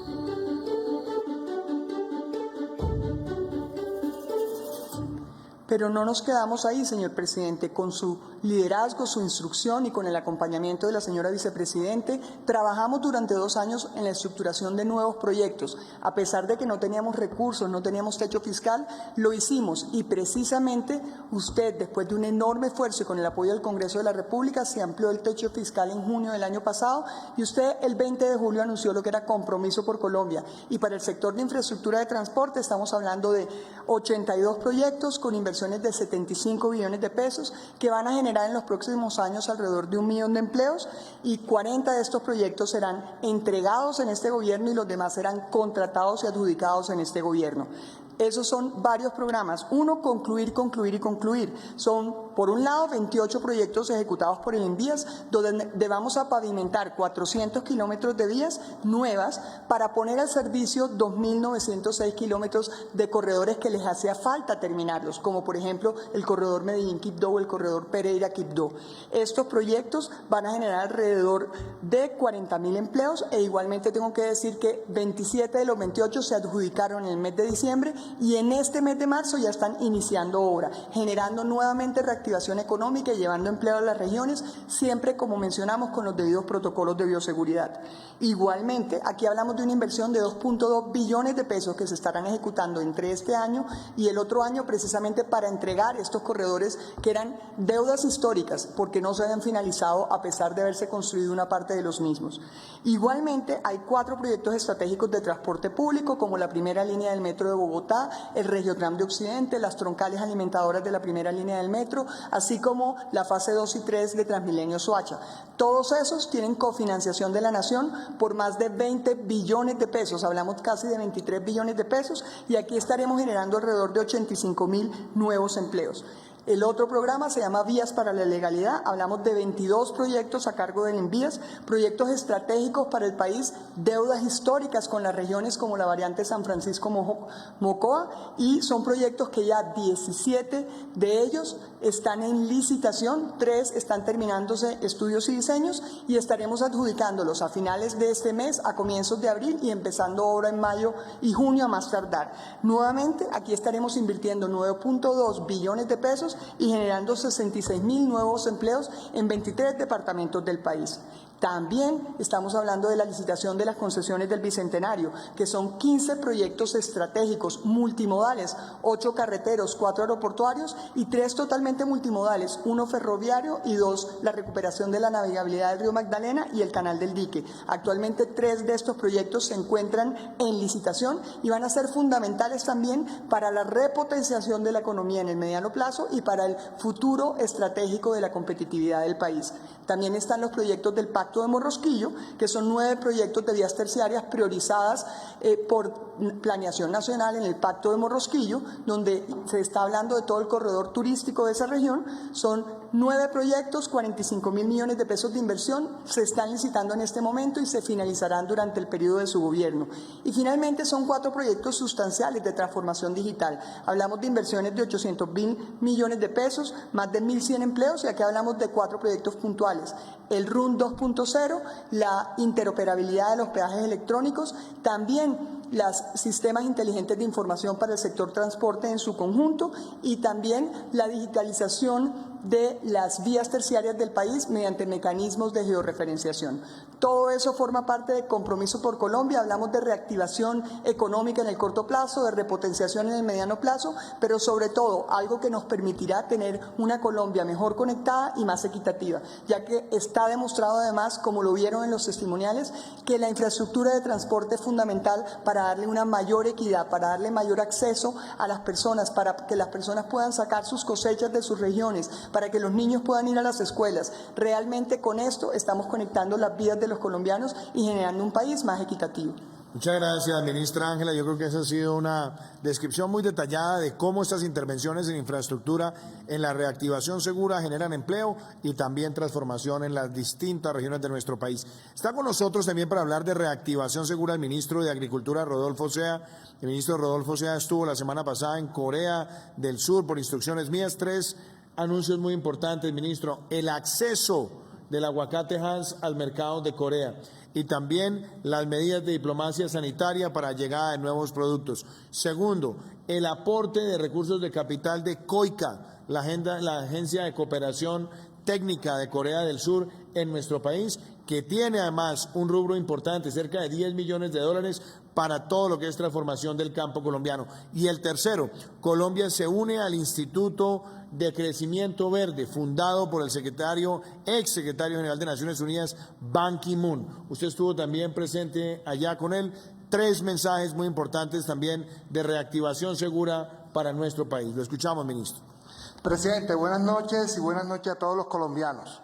S15: Pero no nos quedamos ahí, señor presidente. Con su liderazgo, su instrucción y con el acompañamiento de la señora vicepresidente, trabajamos durante 2 años en la estructuración de nuevos proyectos. A pesar de que no teníamos recursos, no teníamos techo fiscal, lo hicimos y precisamente usted, después de un enorme esfuerzo y con el apoyo del Congreso de la República, se amplió el techo fiscal en junio del año pasado y usted el 20 de julio anunció lo que era Compromiso por Colombia. Y para el sector de infraestructura de transporte estamos hablando de 82 proyectos con inversiones de 75 billones de pesos que van a generar en los próximos años alrededor de 1 millón de empleos y 40 de estos proyectos serán entregados en este gobierno y los demás serán contratados y adjudicados en este gobierno. Esos son varios programas. Uno, concluir. Son, por un lado, 28 proyectos ejecutados por el INVIAS, donde vamos a pavimentar 400 kilómetros de vías nuevas para poner al servicio 2.906 kilómetros de corredores que les hacía falta terminarlos, como por ejemplo el corredor Medellín-Quibdó o el corredor Pereira-Quibdó. Estos proyectos van a generar alrededor de 40.000 empleos e igualmente tengo que decir que 27 de los 28 se adjudicaron en el mes de diciembre y en este mes de marzo ya están iniciando obra, generando nuevamente reactivación económica y llevando empleo a las regiones, siempre, como mencionamos, con los debidos protocolos de bioseguridad. Igualmente, aquí hablamos de una inversión de 2.2 billones de pesos que se estarán ejecutando entre este año y el otro año precisamente para entregar estos corredores que eran deudas históricas porque no se habían finalizado a pesar de haberse construido una parte de los mismos. Igualmente, hay 4 proyectos estratégicos de transporte público, como la primera línea del metro de Bogotá, el Regiotram de Occidente, las troncales alimentadoras de la primera línea del metro, así como la fase 2 y 3 de Transmilenio Soacha. Todos esos tienen cofinanciación de la Nación por más de 20 billones de pesos, hablamos casi de 23 billones de pesos, y aquí estaremos generando alrededor de 85.000 nuevos empleos. El otro programa se llama Vías para la Legalidad. Hablamos de 22 proyectos a cargo del INVIAS, proyectos estratégicos para el país, deudas históricas con las regiones como la variante San Francisco-Mocoa, y son proyectos que ya 17 de ellos están en licitación, 3 están terminándose estudios y diseños y estaremos adjudicándolos a finales de este mes, a comienzos de abril y empezando obra en mayo y junio a más tardar. Nuevamente, aquí estaremos invirtiendo 9.2 billones de pesos y generando 66.000 nuevos empleos en 23 departamentos del país. También estamos hablando de la licitación de las concesiones del Bicentenario, que son 15 proyectos estratégicos multimodales, 8 carreteros, 4 aeroportuarios y 3 totalmente multimodales, 1 ferroviario y 2 la recuperación de la navegabilidad del río Magdalena y el canal del dique. Actualmente 3 de estos proyectos se encuentran en licitación y van a ser fundamentales también para la repotenciación de la economía en el mediano plazo y para el futuro estratégico de la competitividad del país. También están los proyectos del Pacto de Morrosquillo, que son 9 proyectos de vías terciarias priorizadas por planeación nacional en el Pacto de Morrosquillo, donde se está hablando de todo el corredor turístico de esa región. Son 9 proyectos, 45.000 millones de pesos de inversión, se están licitando en este momento y se finalizarán durante el periodo de su gobierno. Y finalmente son 4 proyectos sustanciales de transformación digital. Hablamos de inversiones de 800.000 millones de pesos, más de 1.100 empleos, y aquí hablamos de 4 proyectos puntuales. El RUN 2.0, la interoperabilidad de los peajes electrónicos, también los sistemas inteligentes de información para el sector transporte en su conjunto y también la digitalización de las vías terciarias del país mediante mecanismos de georreferenciación. Todo eso forma parte de Compromiso por Colombia. Hablamos de reactivación económica en el corto plazo, de repotenciación en el mediano plazo, pero sobre todo algo que nos permitirá tener una Colombia mejor conectada y más equitativa, ya que está demostrado además, como lo vieron en los testimoniales, que la infraestructura de transporte es fundamental para darle una mayor equidad, para darle mayor acceso a las personas, para que las personas puedan sacar sus cosechas de sus regiones, para que los niños puedan ir a las escuelas. Realmente con esto estamos conectando las vidas de los colombianos y generando un país más equitativo.
S3: Muchas gracias, ministra Ángela. Yo creo que esa ha sido una descripción muy detallada de cómo estas intervenciones en infraestructura, en la reactivación segura, generan empleo y también transformación en las distintas regiones de nuestro país. Está con nosotros también para hablar de reactivación segura el ministro de Agricultura, Rodolfo Sea. El ministro Rodolfo Sea estuvo la semana pasada en Corea del Sur por instrucciones mías. 3 anuncios muy importantes, ministro. El acceso del aguacate Hass al mercado de Corea y también las medidas de diplomacia sanitaria para llegada de nuevos productos. Segundo, el aporte de recursos de capital de COICA, la Agencia de Cooperación Técnica de Corea del Sur en nuestro país, que tiene además un rubro importante, cerca de 10 millones de dólares para todo lo que es transformación del campo colombiano. Y el tercero, Colombia se une al Instituto de Crecimiento Verde, fundado por el ex secretario general de Naciones Unidas, Ban Ki-moon. Usted estuvo también presente allá con él. 3 mensajes muy importantes también de reactivación segura para nuestro país. Lo escuchamos, ministro.
S1: Presidente, buenas noches y buenas noches a todos los colombianos.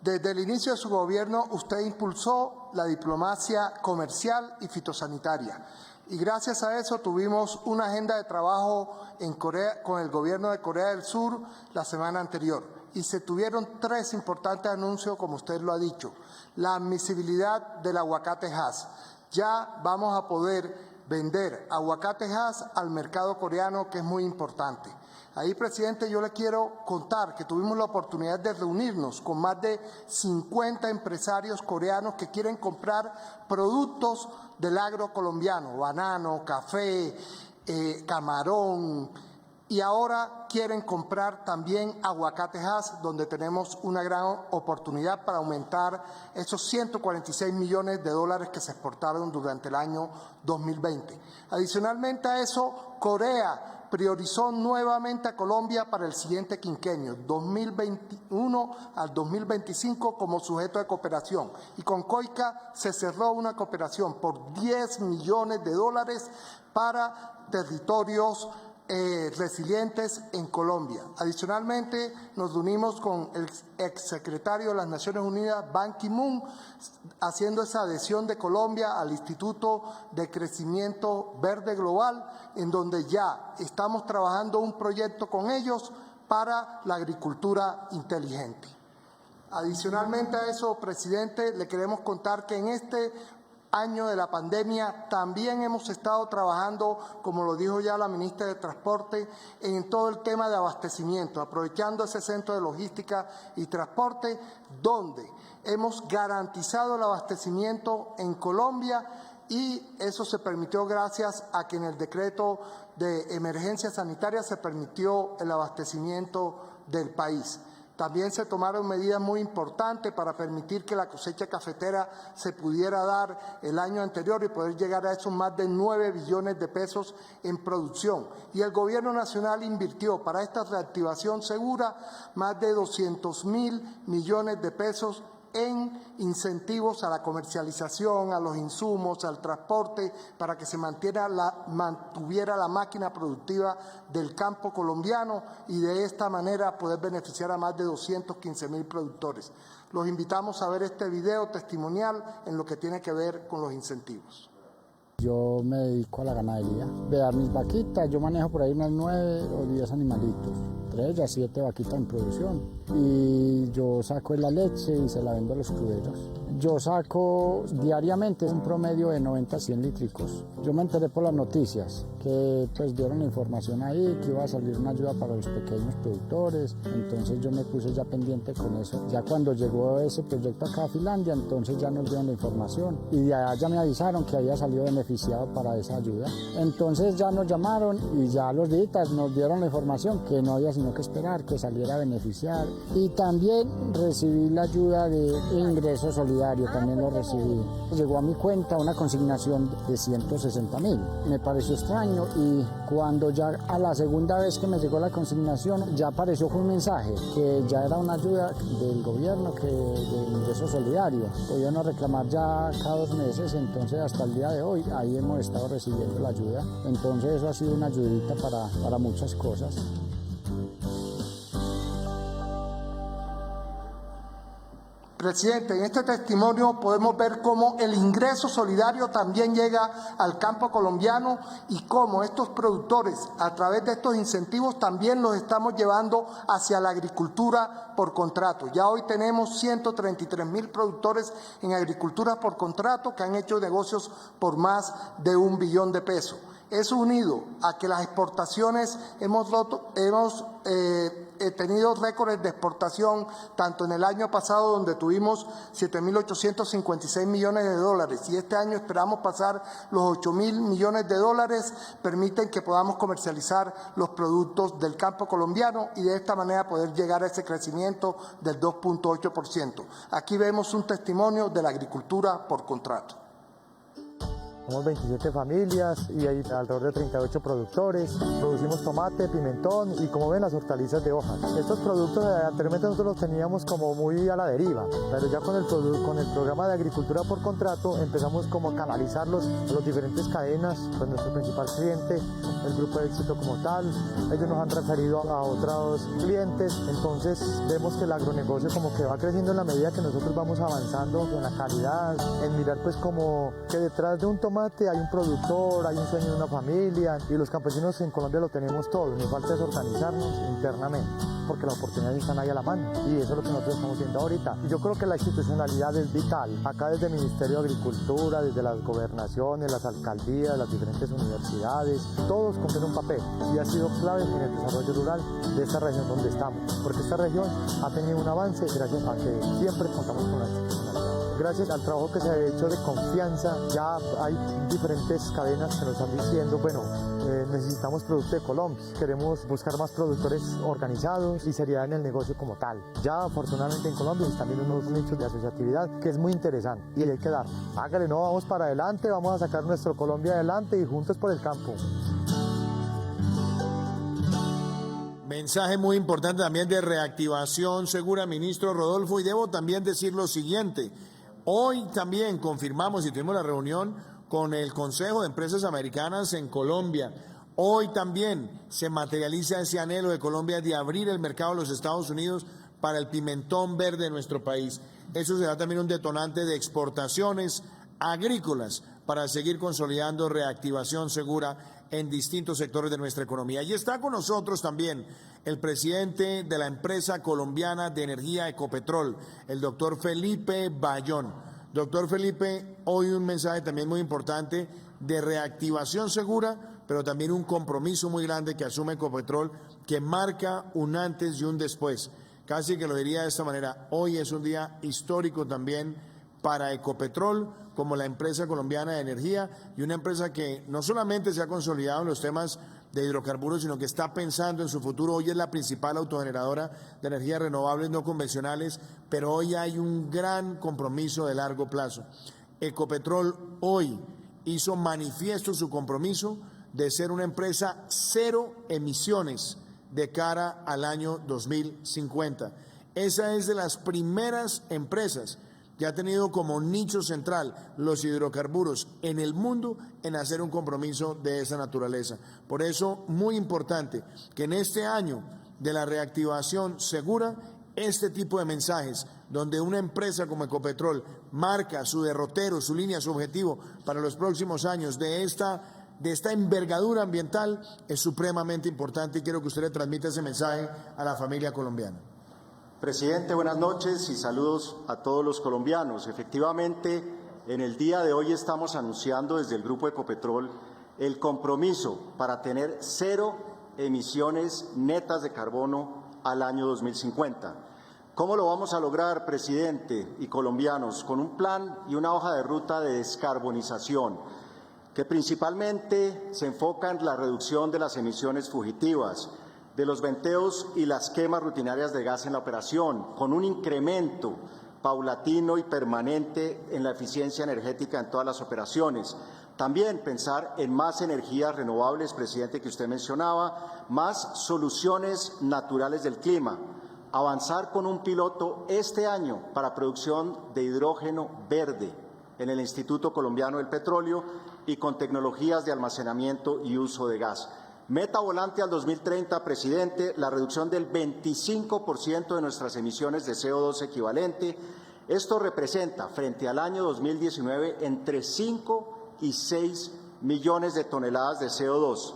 S1: Desde el inicio de su gobierno, usted impulsó la diplomacia comercial y fitosanitaria. Y gracias a eso tuvimos una agenda de trabajo en Corea, con el gobierno de Corea del Sur la semana anterior. Y se tuvieron 3 importantes anuncios, como usted lo ha dicho. La admisibilidad del aguacate Hass. Ya vamos a poder vender aguacate Hass al mercado coreano, que es muy importante. Ahí, presidente, yo le quiero contar que tuvimos la oportunidad de reunirnos con más de 50 empresarios coreanos que quieren comprar productos del agro colombiano, banano, café, camarón, y ahora quieren comprar también aguacate Hass, donde tenemos una gran oportunidad para aumentar esos 146 millones de dólares que se exportaron durante el año 2020. Adicionalmente a eso, Corea priorizó nuevamente a Colombia para el siguiente quinquenio, 2021 al 2025, como sujeto de cooperación. Y con COICA se cerró una cooperación por 10 millones de dólares para territorios resilientes en Colombia. Adicionalmente, nos unimos con el exsecretario de las Naciones Unidas, Ban Ki-moon, haciendo esa adhesión de Colombia al Instituto de Crecimiento Verde Global, en donde ya estamos trabajando un proyecto con ellos para la agricultura inteligente. Adicionalmente a eso, presidente, le queremos contar que en este año de la pandemia también hemos estado trabajando, como lo dijo ya la ministra de Transporte, en todo el tema de abastecimiento, aprovechando ese centro de logística y transporte, donde hemos garantizado el abastecimiento en Colombia, y eso se permitió gracias a que en el decreto de emergencia sanitaria se permitió el abastecimiento del país. También se tomaron medidas muy importantes para permitir que la cosecha cafetera se pudiera dar el año anterior y poder llegar a esos más de 9 billones de pesos en producción. Y el Gobierno Nacional invirtió para esta reactivación segura más de 200.000 millones de pesos en incentivos a la comercialización, a los insumos, al transporte, para que se mantuviera la máquina productiva del campo colombiano y de esta manera poder beneficiar a más de 215.000 productores. Los invitamos a ver este video testimonial en lo que tiene que ver con los incentivos.
S5: Yo me dedico a la ganadería. Vea, mis vaquitas, yo manejo por ahí unas 9 o 10 animalitos, 3 a 7 vaquitas en producción. Y yo saco la leche y se la vendo a los cruderos. Yo saco diariamente un promedio de 90 a 100 litricos. Yo me enteré por las noticias que pues dieron la información ahí, que iba a salir una ayuda para los pequeños productores. Entonces yo me puse ya pendiente con eso. Ya cuando llegó ese proyecto acá a Finlandia, entonces ya nos dieron la información. Y de allá ya me avisaron que había salido beneficiado para esa ayuda. Entonces ya nos llamaron y ya los días nos dieron la información que no había sino que esperar que saliera a beneficiar. Y también recibí la ayuda de ingreso solidario, también lo recibí. Llegó a mi cuenta una consignación de 160.000. Me pareció extraño y cuando ya a la segunda vez que me llegó la consignación ya apareció con un mensaje que ya era una ayuda del gobierno, que de ingreso solidario. Podíamos reclamar ya cada 2 meses, entonces hasta el día de hoy ahí hemos estado recibiendo la ayuda. Entonces eso ha sido una ayudita para muchas cosas.
S1: Presidente, en este testimonio podemos ver cómo el ingreso solidario también llega al campo colombiano y cómo estos productores, a través de estos incentivos, también los estamos llevando hacia la agricultura por contrato. Ya hoy tenemos 133.000 productores en agricultura por contrato que han hecho negocios por más de 1 billón de pesos. Eso unido a que las exportaciones hemos tenido récords de exportación, tanto en el año pasado, donde tuvimos 7.856 millones de dólares, y este año esperamos pasar los 8.000 millones de dólares, permiten que podamos comercializar los productos del campo colombiano y de esta manera poder llegar a ese crecimiento del 2.8%. Aquí vemos un testimonio de la agricultura por contrato.
S4: Somos 27 familias y hay alrededor de 38 productores. Producimos tomate, pimentón y, como ven, las hortalizas de hojas. Estos productos anteriormente nosotros los teníamos como muy a la deriva, pero ya con el programa de agricultura por contrato empezamos como a canalizarlos a las diferentes cadenas. Pues nuestro principal cliente, el Grupo de Éxito como tal, ellos nos han referido a otros clientes. Entonces vemos que el agronegocio como que va creciendo en la medida que nosotros vamos avanzando en la calidad, en mirar pues como que detrás de un tomate hay un productor, hay un sueño de una familia, y los campesinos en Colombia lo tenemos todo. Nos falta es organizarnos internamente, porque las oportunidades están ahí a la mano, y eso es lo que nosotros estamos viendo ahorita. Y yo creo que la institucionalidad es vital. Acá desde el Ministerio de Agricultura, desde las gobernaciones, las alcaldías, las diferentes universidades, todos cumplen un papel, y ha sido clave en el desarrollo rural de esta región donde estamos, porque esta región ha tenido un avance gracias a que siempre contamos con la institucionalidad. Gracias al trabajo que se ha hecho de confianza, ya hay diferentes cadenas que nos están diciendo, bueno, necesitamos producto de Colombia, queremos buscar más productores organizados y seriedad en el negocio como tal. Ya afortunadamente en Colombia están viendo unos nichos de asociatividad que es muy interesante y hay que dar. Hágale, no, vamos para adelante, vamos a sacar nuestro Colombia adelante y juntos por el campo.
S3: Mensaje muy importante también de reactivación segura, ministro Rodolfo, y debo también decir lo siguiente. Hoy también confirmamos y tuvimos la reunión con el Consejo de Empresas Americanas en Colombia. Hoy también se materializa ese anhelo de Colombia de abrir el mercado de los Estados Unidos para el pimentón verde de nuestro país. Eso será también un detonante de exportaciones agrícolas para seguir consolidando reactivación segura en distintos sectores de nuestra economía. Y está con nosotros también el presidente de la empresa colombiana de energía Ecopetrol, el doctor Felipe Bayón. Doctor Felipe, hoy un mensaje también muy importante de reactivación segura, pero también un compromiso muy grande que asume Ecopetrol, que marca un antes y un después. Casi que lo diría de esta manera, hoy es un día histórico también para Ecopetrol como la empresa colombiana de energía, y una empresa que no solamente se ha consolidado en los temas de hidrocarburos, sino que está pensando en su futuro. Hoy es la principal autogeneradora de energías renovables no convencionales, pero hoy hay un gran compromiso de largo plazo. Ecopetrol hoy hizo manifiesto su compromiso de ser una empresa cero emisiones de cara al año 2050. Esa es de las primeras empresas que ha tenido como nicho central los hidrocarburos en el mundo en hacer un compromiso de esa naturaleza. Por eso, muy importante que en este año de la reactivación segura, este tipo de mensajes, donde una empresa como Ecopetrol marca su derrotero, su línea, su objetivo para los próximos años de esta envergadura ambiental, es supremamente importante, y quiero que usted le transmita ese mensaje a la familia colombiana.
S6: Presidente, buenas noches y saludos a todos los colombianos. Efectivamente, en el día de hoy estamos anunciando desde el Grupo Ecopetrol el compromiso para tener cero emisiones netas de carbono al año 2050. ¿Cómo lo vamos a lograr, presidente y colombianos? Con un plan y una hoja de ruta de descarbonización que principalmente se enfoca en la reducción de las emisiones fugitivas, de los venteos y las quemas rutinarias de gas en la operación, con un incremento paulatino y permanente en la eficiencia energética en todas las operaciones. También pensar en más energías renovables, presidente, que usted mencionaba, más soluciones naturales del clima, avanzar con un piloto este año para producción de hidrógeno verde en el Instituto Colombiano del Petróleo y con tecnologías de almacenamiento y uso de gas. Meta volante al 2030, presidente, la reducción del 25% de nuestras emisiones de CO2 equivalente. Esto representa, frente al año 2019, entre 5 y 6 millones de toneladas de CO2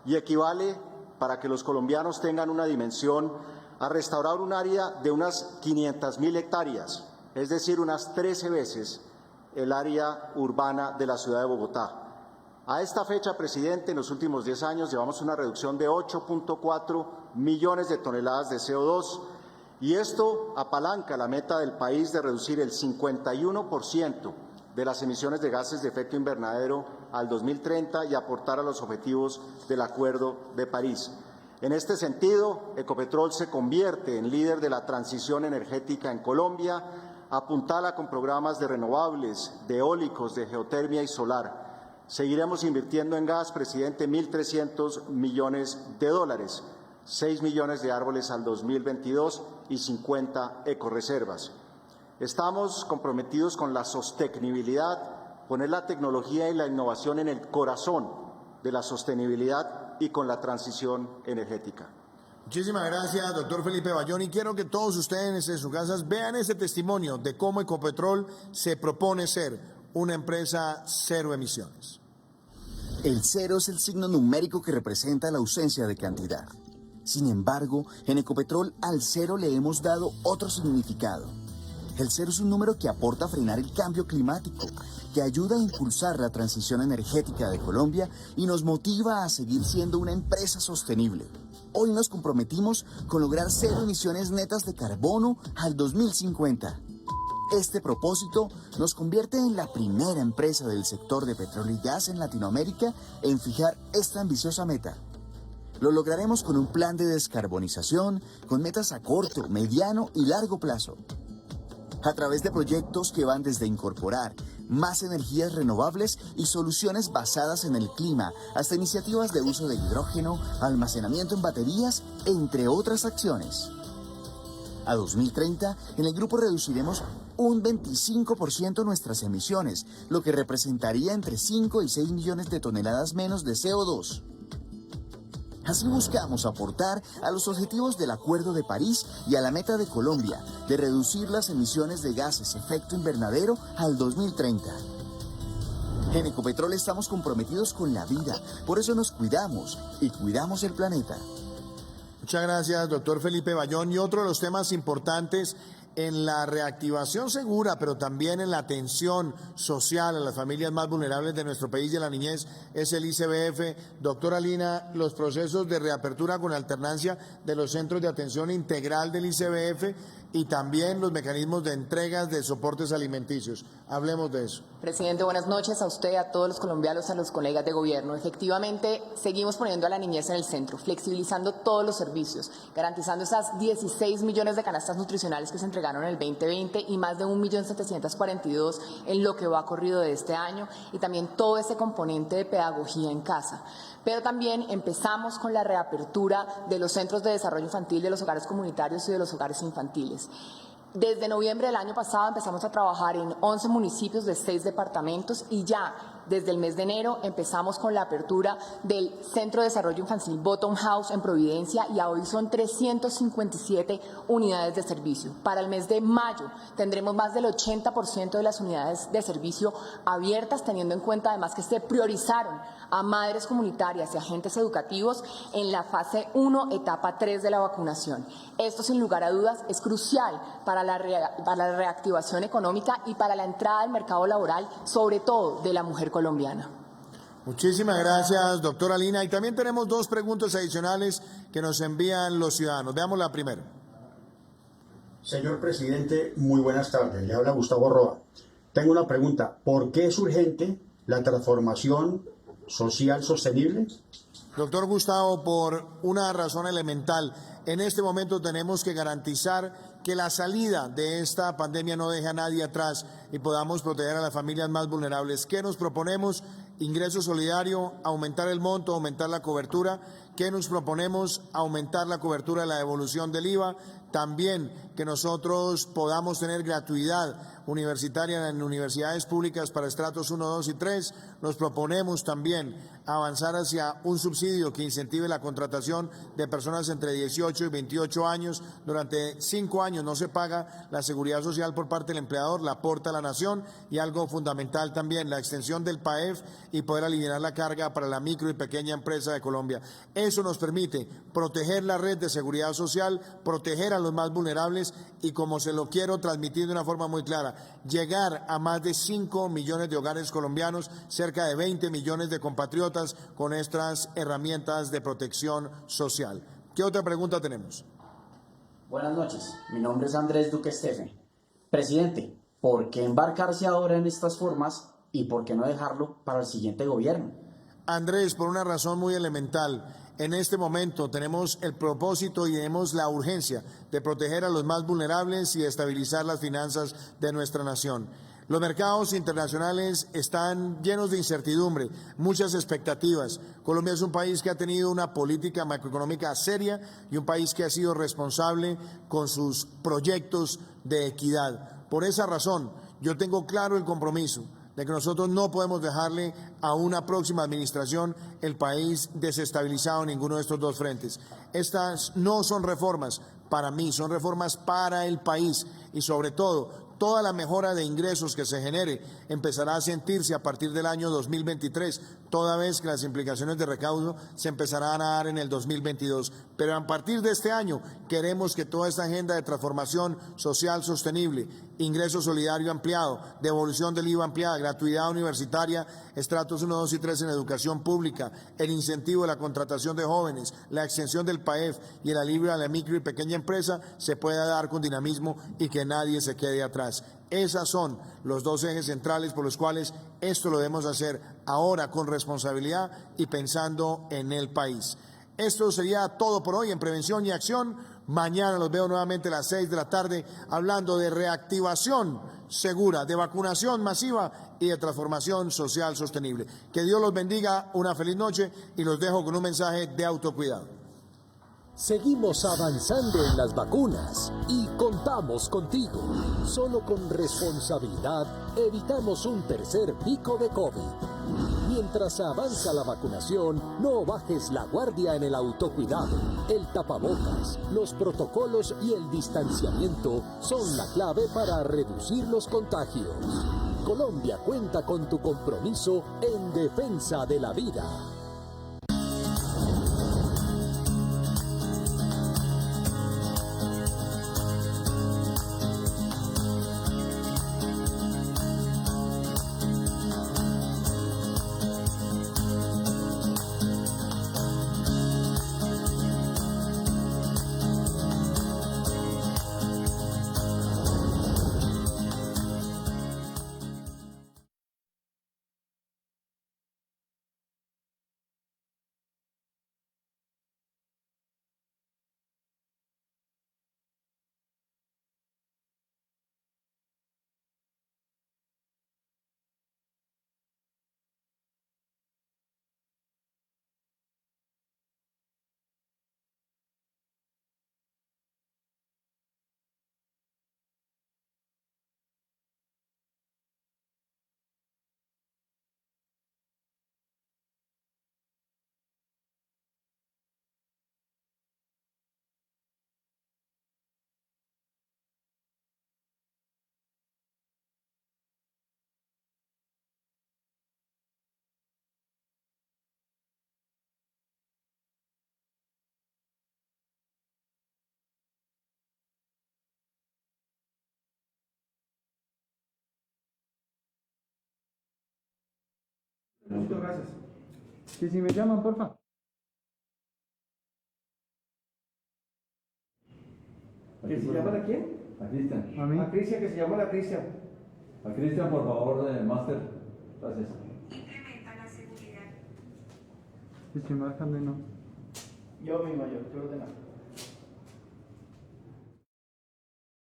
S6: y equivale, para que los colombianos tengan una dimensión, a restaurar un área de unas 500.000 hectáreas, es decir, unas 13 veces el área urbana de la ciudad de Bogotá. A esta fecha, presidente, en los últimos 10 años llevamos una reducción de 8.4 millones de toneladas de CO2 y esto apalanca la meta del país de reducir el 51% de las emisiones de gases de efecto invernadero al 2030 y aportar a los objetivos del Acuerdo de París. En este sentido, Ecopetrol se convierte en líder de la transición energética en Colombia, apuntala con programas de renovables, de eólicos, de geotermia y solar. Seguiremos invirtiendo en gas, presidente, 1.300 millones de dólares, 6 millones de árboles al 2022 y 50 ecoreservas. Estamos comprometidos con la sostenibilidad, poner la tecnología y la innovación en el corazón de la sostenibilidad y con la transición energética.
S3: Muchísimas gracias, doctor Felipe Bayón, y quiero que todos ustedes en sus casas vean ese testimonio de cómo Ecopetrol se propone ser una empresa cero emisiones.
S7: El cero es el signo numérico que representa la ausencia de cantidad. Sin embargo, en Ecopetrol al cero le hemos dado otro significado. El cero es un número que aporta a frenar el cambio climático, que ayuda a impulsar la transición energética de Colombia y nos motiva a seguir siendo una empresa sostenible. Hoy nos comprometimos con lograr cero emisiones netas de carbono al 2050. Este propósito nos convierte en la primera empresa del sector de petróleo y gas en Latinoamérica en fijar esta ambiciosa meta. Lo lograremos con un plan de descarbonización, con metas a corto, mediano y largo plazo. A través de proyectos que van desde incorporar más energías renovables y soluciones basadas en el clima, hasta iniciativas de uso de hidrógeno, almacenamiento en baterías, entre otras acciones. A 2030, en el grupo reduciremos un 25% nuestras emisiones, lo que representaría entre 5 y 6 millones de toneladas menos de CO2. Así buscamos aportar a los objetivos del Acuerdo de París y a la meta de Colombia de reducir las emisiones de gases efecto invernadero al 2030. En Ecopetrol estamos comprometidos con la vida, por eso nos cuidamos y cuidamos el planeta.
S3: Muchas gracias, doctor Felipe Bayón. Y otro de los temas importantes en la reactivación segura, pero también en la atención social a las familias más vulnerables de nuestro país y a la niñez, es el ICBF. Doctora Lina, los procesos de reapertura con alternancia de los centros de atención integral del ICBF y también los mecanismos de entregas de soportes alimenticios. Hablemos de eso.
S8: Presidente, buenas noches a usted, a todos los colombianos, a los colegas de gobierno. Efectivamente, seguimos poniendo a la niñez en el centro, flexibilizando todos los servicios, garantizando esas 16 millones de canastas nutricionales que se entregaron en el 2020 y más de 1.742.000 en lo que va corrido de este año, y también todo ese componente de pedagogía en casa. Pero también empezamos con la reapertura de los centros de desarrollo infantil, de los hogares comunitarios y de los hogares infantiles. Desde noviembre del año pasado empezamos a trabajar en 11 municipios de 6 departamentos y ya desde el mes de enero empezamos con la apertura del Centro de Desarrollo Infantil Bottom House en Providencia y hoy son 357 unidades de servicio. Para el mes de mayo tendremos más del 80% de las unidades de servicio abiertas, teniendo en cuenta además que se priorizaron a madres comunitarias y agentes educativos en la fase 1, etapa 3 de la vacunación. Esto, sin lugar a dudas, es crucial para la reactivación económica y para la entrada al mercado laboral, sobre todo de la mujer colombiana.
S3: Muchísimas gracias, doctora Lina. Y también tenemos dos preguntas adicionales que nos envían los ciudadanos. Veamos la primera.
S23: Señor presidente, muy buenas tardes. Le habla Gustavo Roa. Tengo una pregunta. ¿Por qué es urgente la transformación social sostenible?
S3: Doctor Gustavo, por una razón elemental. En este momento tenemos que garantizar que la salida de esta pandemia no deje a nadie atrás y podamos proteger a las familias más vulnerables. ¿Qué nos proponemos? Ingreso solidario, aumentar el monto, aumentar la cobertura. ¿Qué nos proponemos? Aumentar la cobertura de la devolución del IVA. También que nosotros podamos tener gratuidad universitaria en universidades públicas para estratos 1, 2 y 3. Nos proponemos también avanzar hacia un subsidio que incentive la contratación de personas entre 18 y 28 años. Durante 5 años no se paga la seguridad social por parte del empleador, la aporta la nación, y algo fundamental también, la extensión del PAEF y poder aliviar la carga para la micro y pequeña empresa de Colombia. Eso nos permite proteger la red de seguridad social, proteger a los más vulnerables y, como se lo quiero transmitir de una forma muy clara, llegar a más de 5 millones de hogares colombianos, cerca de 20 millones de compatriotas con estas herramientas de protección social. ¿Qué otra pregunta tenemos?
S10: Buenas noches, mi nombre es Andrés Duque Estefe. Presidente, ¿por qué embarcarse ahora en estas formas y por qué no dejarlo para el siguiente gobierno?
S3: Andrés, por una razón muy elemental. En este momento tenemos el propósito y tenemos la urgencia de proteger a los más vulnerables y de estabilizar las finanzas de nuestra nación. Los mercados internacionales están llenos de incertidumbre, muchas expectativas. Colombia es un país que ha tenido una política macroeconómica seria y un país que ha sido responsable con sus proyectos de equidad. Por esa razón, yo tengo claro el compromiso de que nosotros no podemos dejarle a una próxima administración el país desestabilizado en ninguno de estos dos frentes. Estas no son reformas para mí, son reformas para el país y, sobre todo, toda la mejora de ingresos que se genere empezará a sentirse a partir del año 2023, toda vez que las implicaciones de recaudo se empezarán a dar en el 2022. Pero a partir de este año queremos que toda esta agenda de transformación social sostenible, ingreso solidario ampliado, devolución del IVA ampliada, gratuidad universitaria, estratos 1, 2 y 3 en educación pública, el incentivo de la contratación de jóvenes, la extensión del PAEF y el alivio a la micro y pequeña empresa se pueda dar con dinamismo y que nadie se quede atrás. Esas son los dos ejes centrales por los cuales esto lo debemos hacer ahora con responsabilidad y pensando en el país. Esto sería todo por hoy en Prevención y Acción. Mañana los veo nuevamente a las 6 de la tarde hablando de reactivación segura, de vacunación masiva y de transformación social sostenible. Que Dios los bendiga, una feliz noche y los dejo con un mensaje de autocuidado.
S11: Seguimos avanzando en las vacunas y contamos contigo. Solo con responsabilidad evitamos un tercer pico de COVID. Mientras avanza la vacunación, no bajes la guardia en el autocuidado. El tapabocas, los protocolos y el distanciamiento son la clave para reducir los contagios. Colombia cuenta con tu compromiso en defensa de la vida.
S12: Muchas gracias. Que si me llaman, porfa. ¿Que se llaman a quién?
S24: A Cristian.
S12: A mí. A Cristian, que se llama a Cristian.
S24: A Cristian, por favor, máster. Gracias.
S12: Incrementa la seguridad. Estoy marcando y no. Yo mismo, yo, tú ordenas.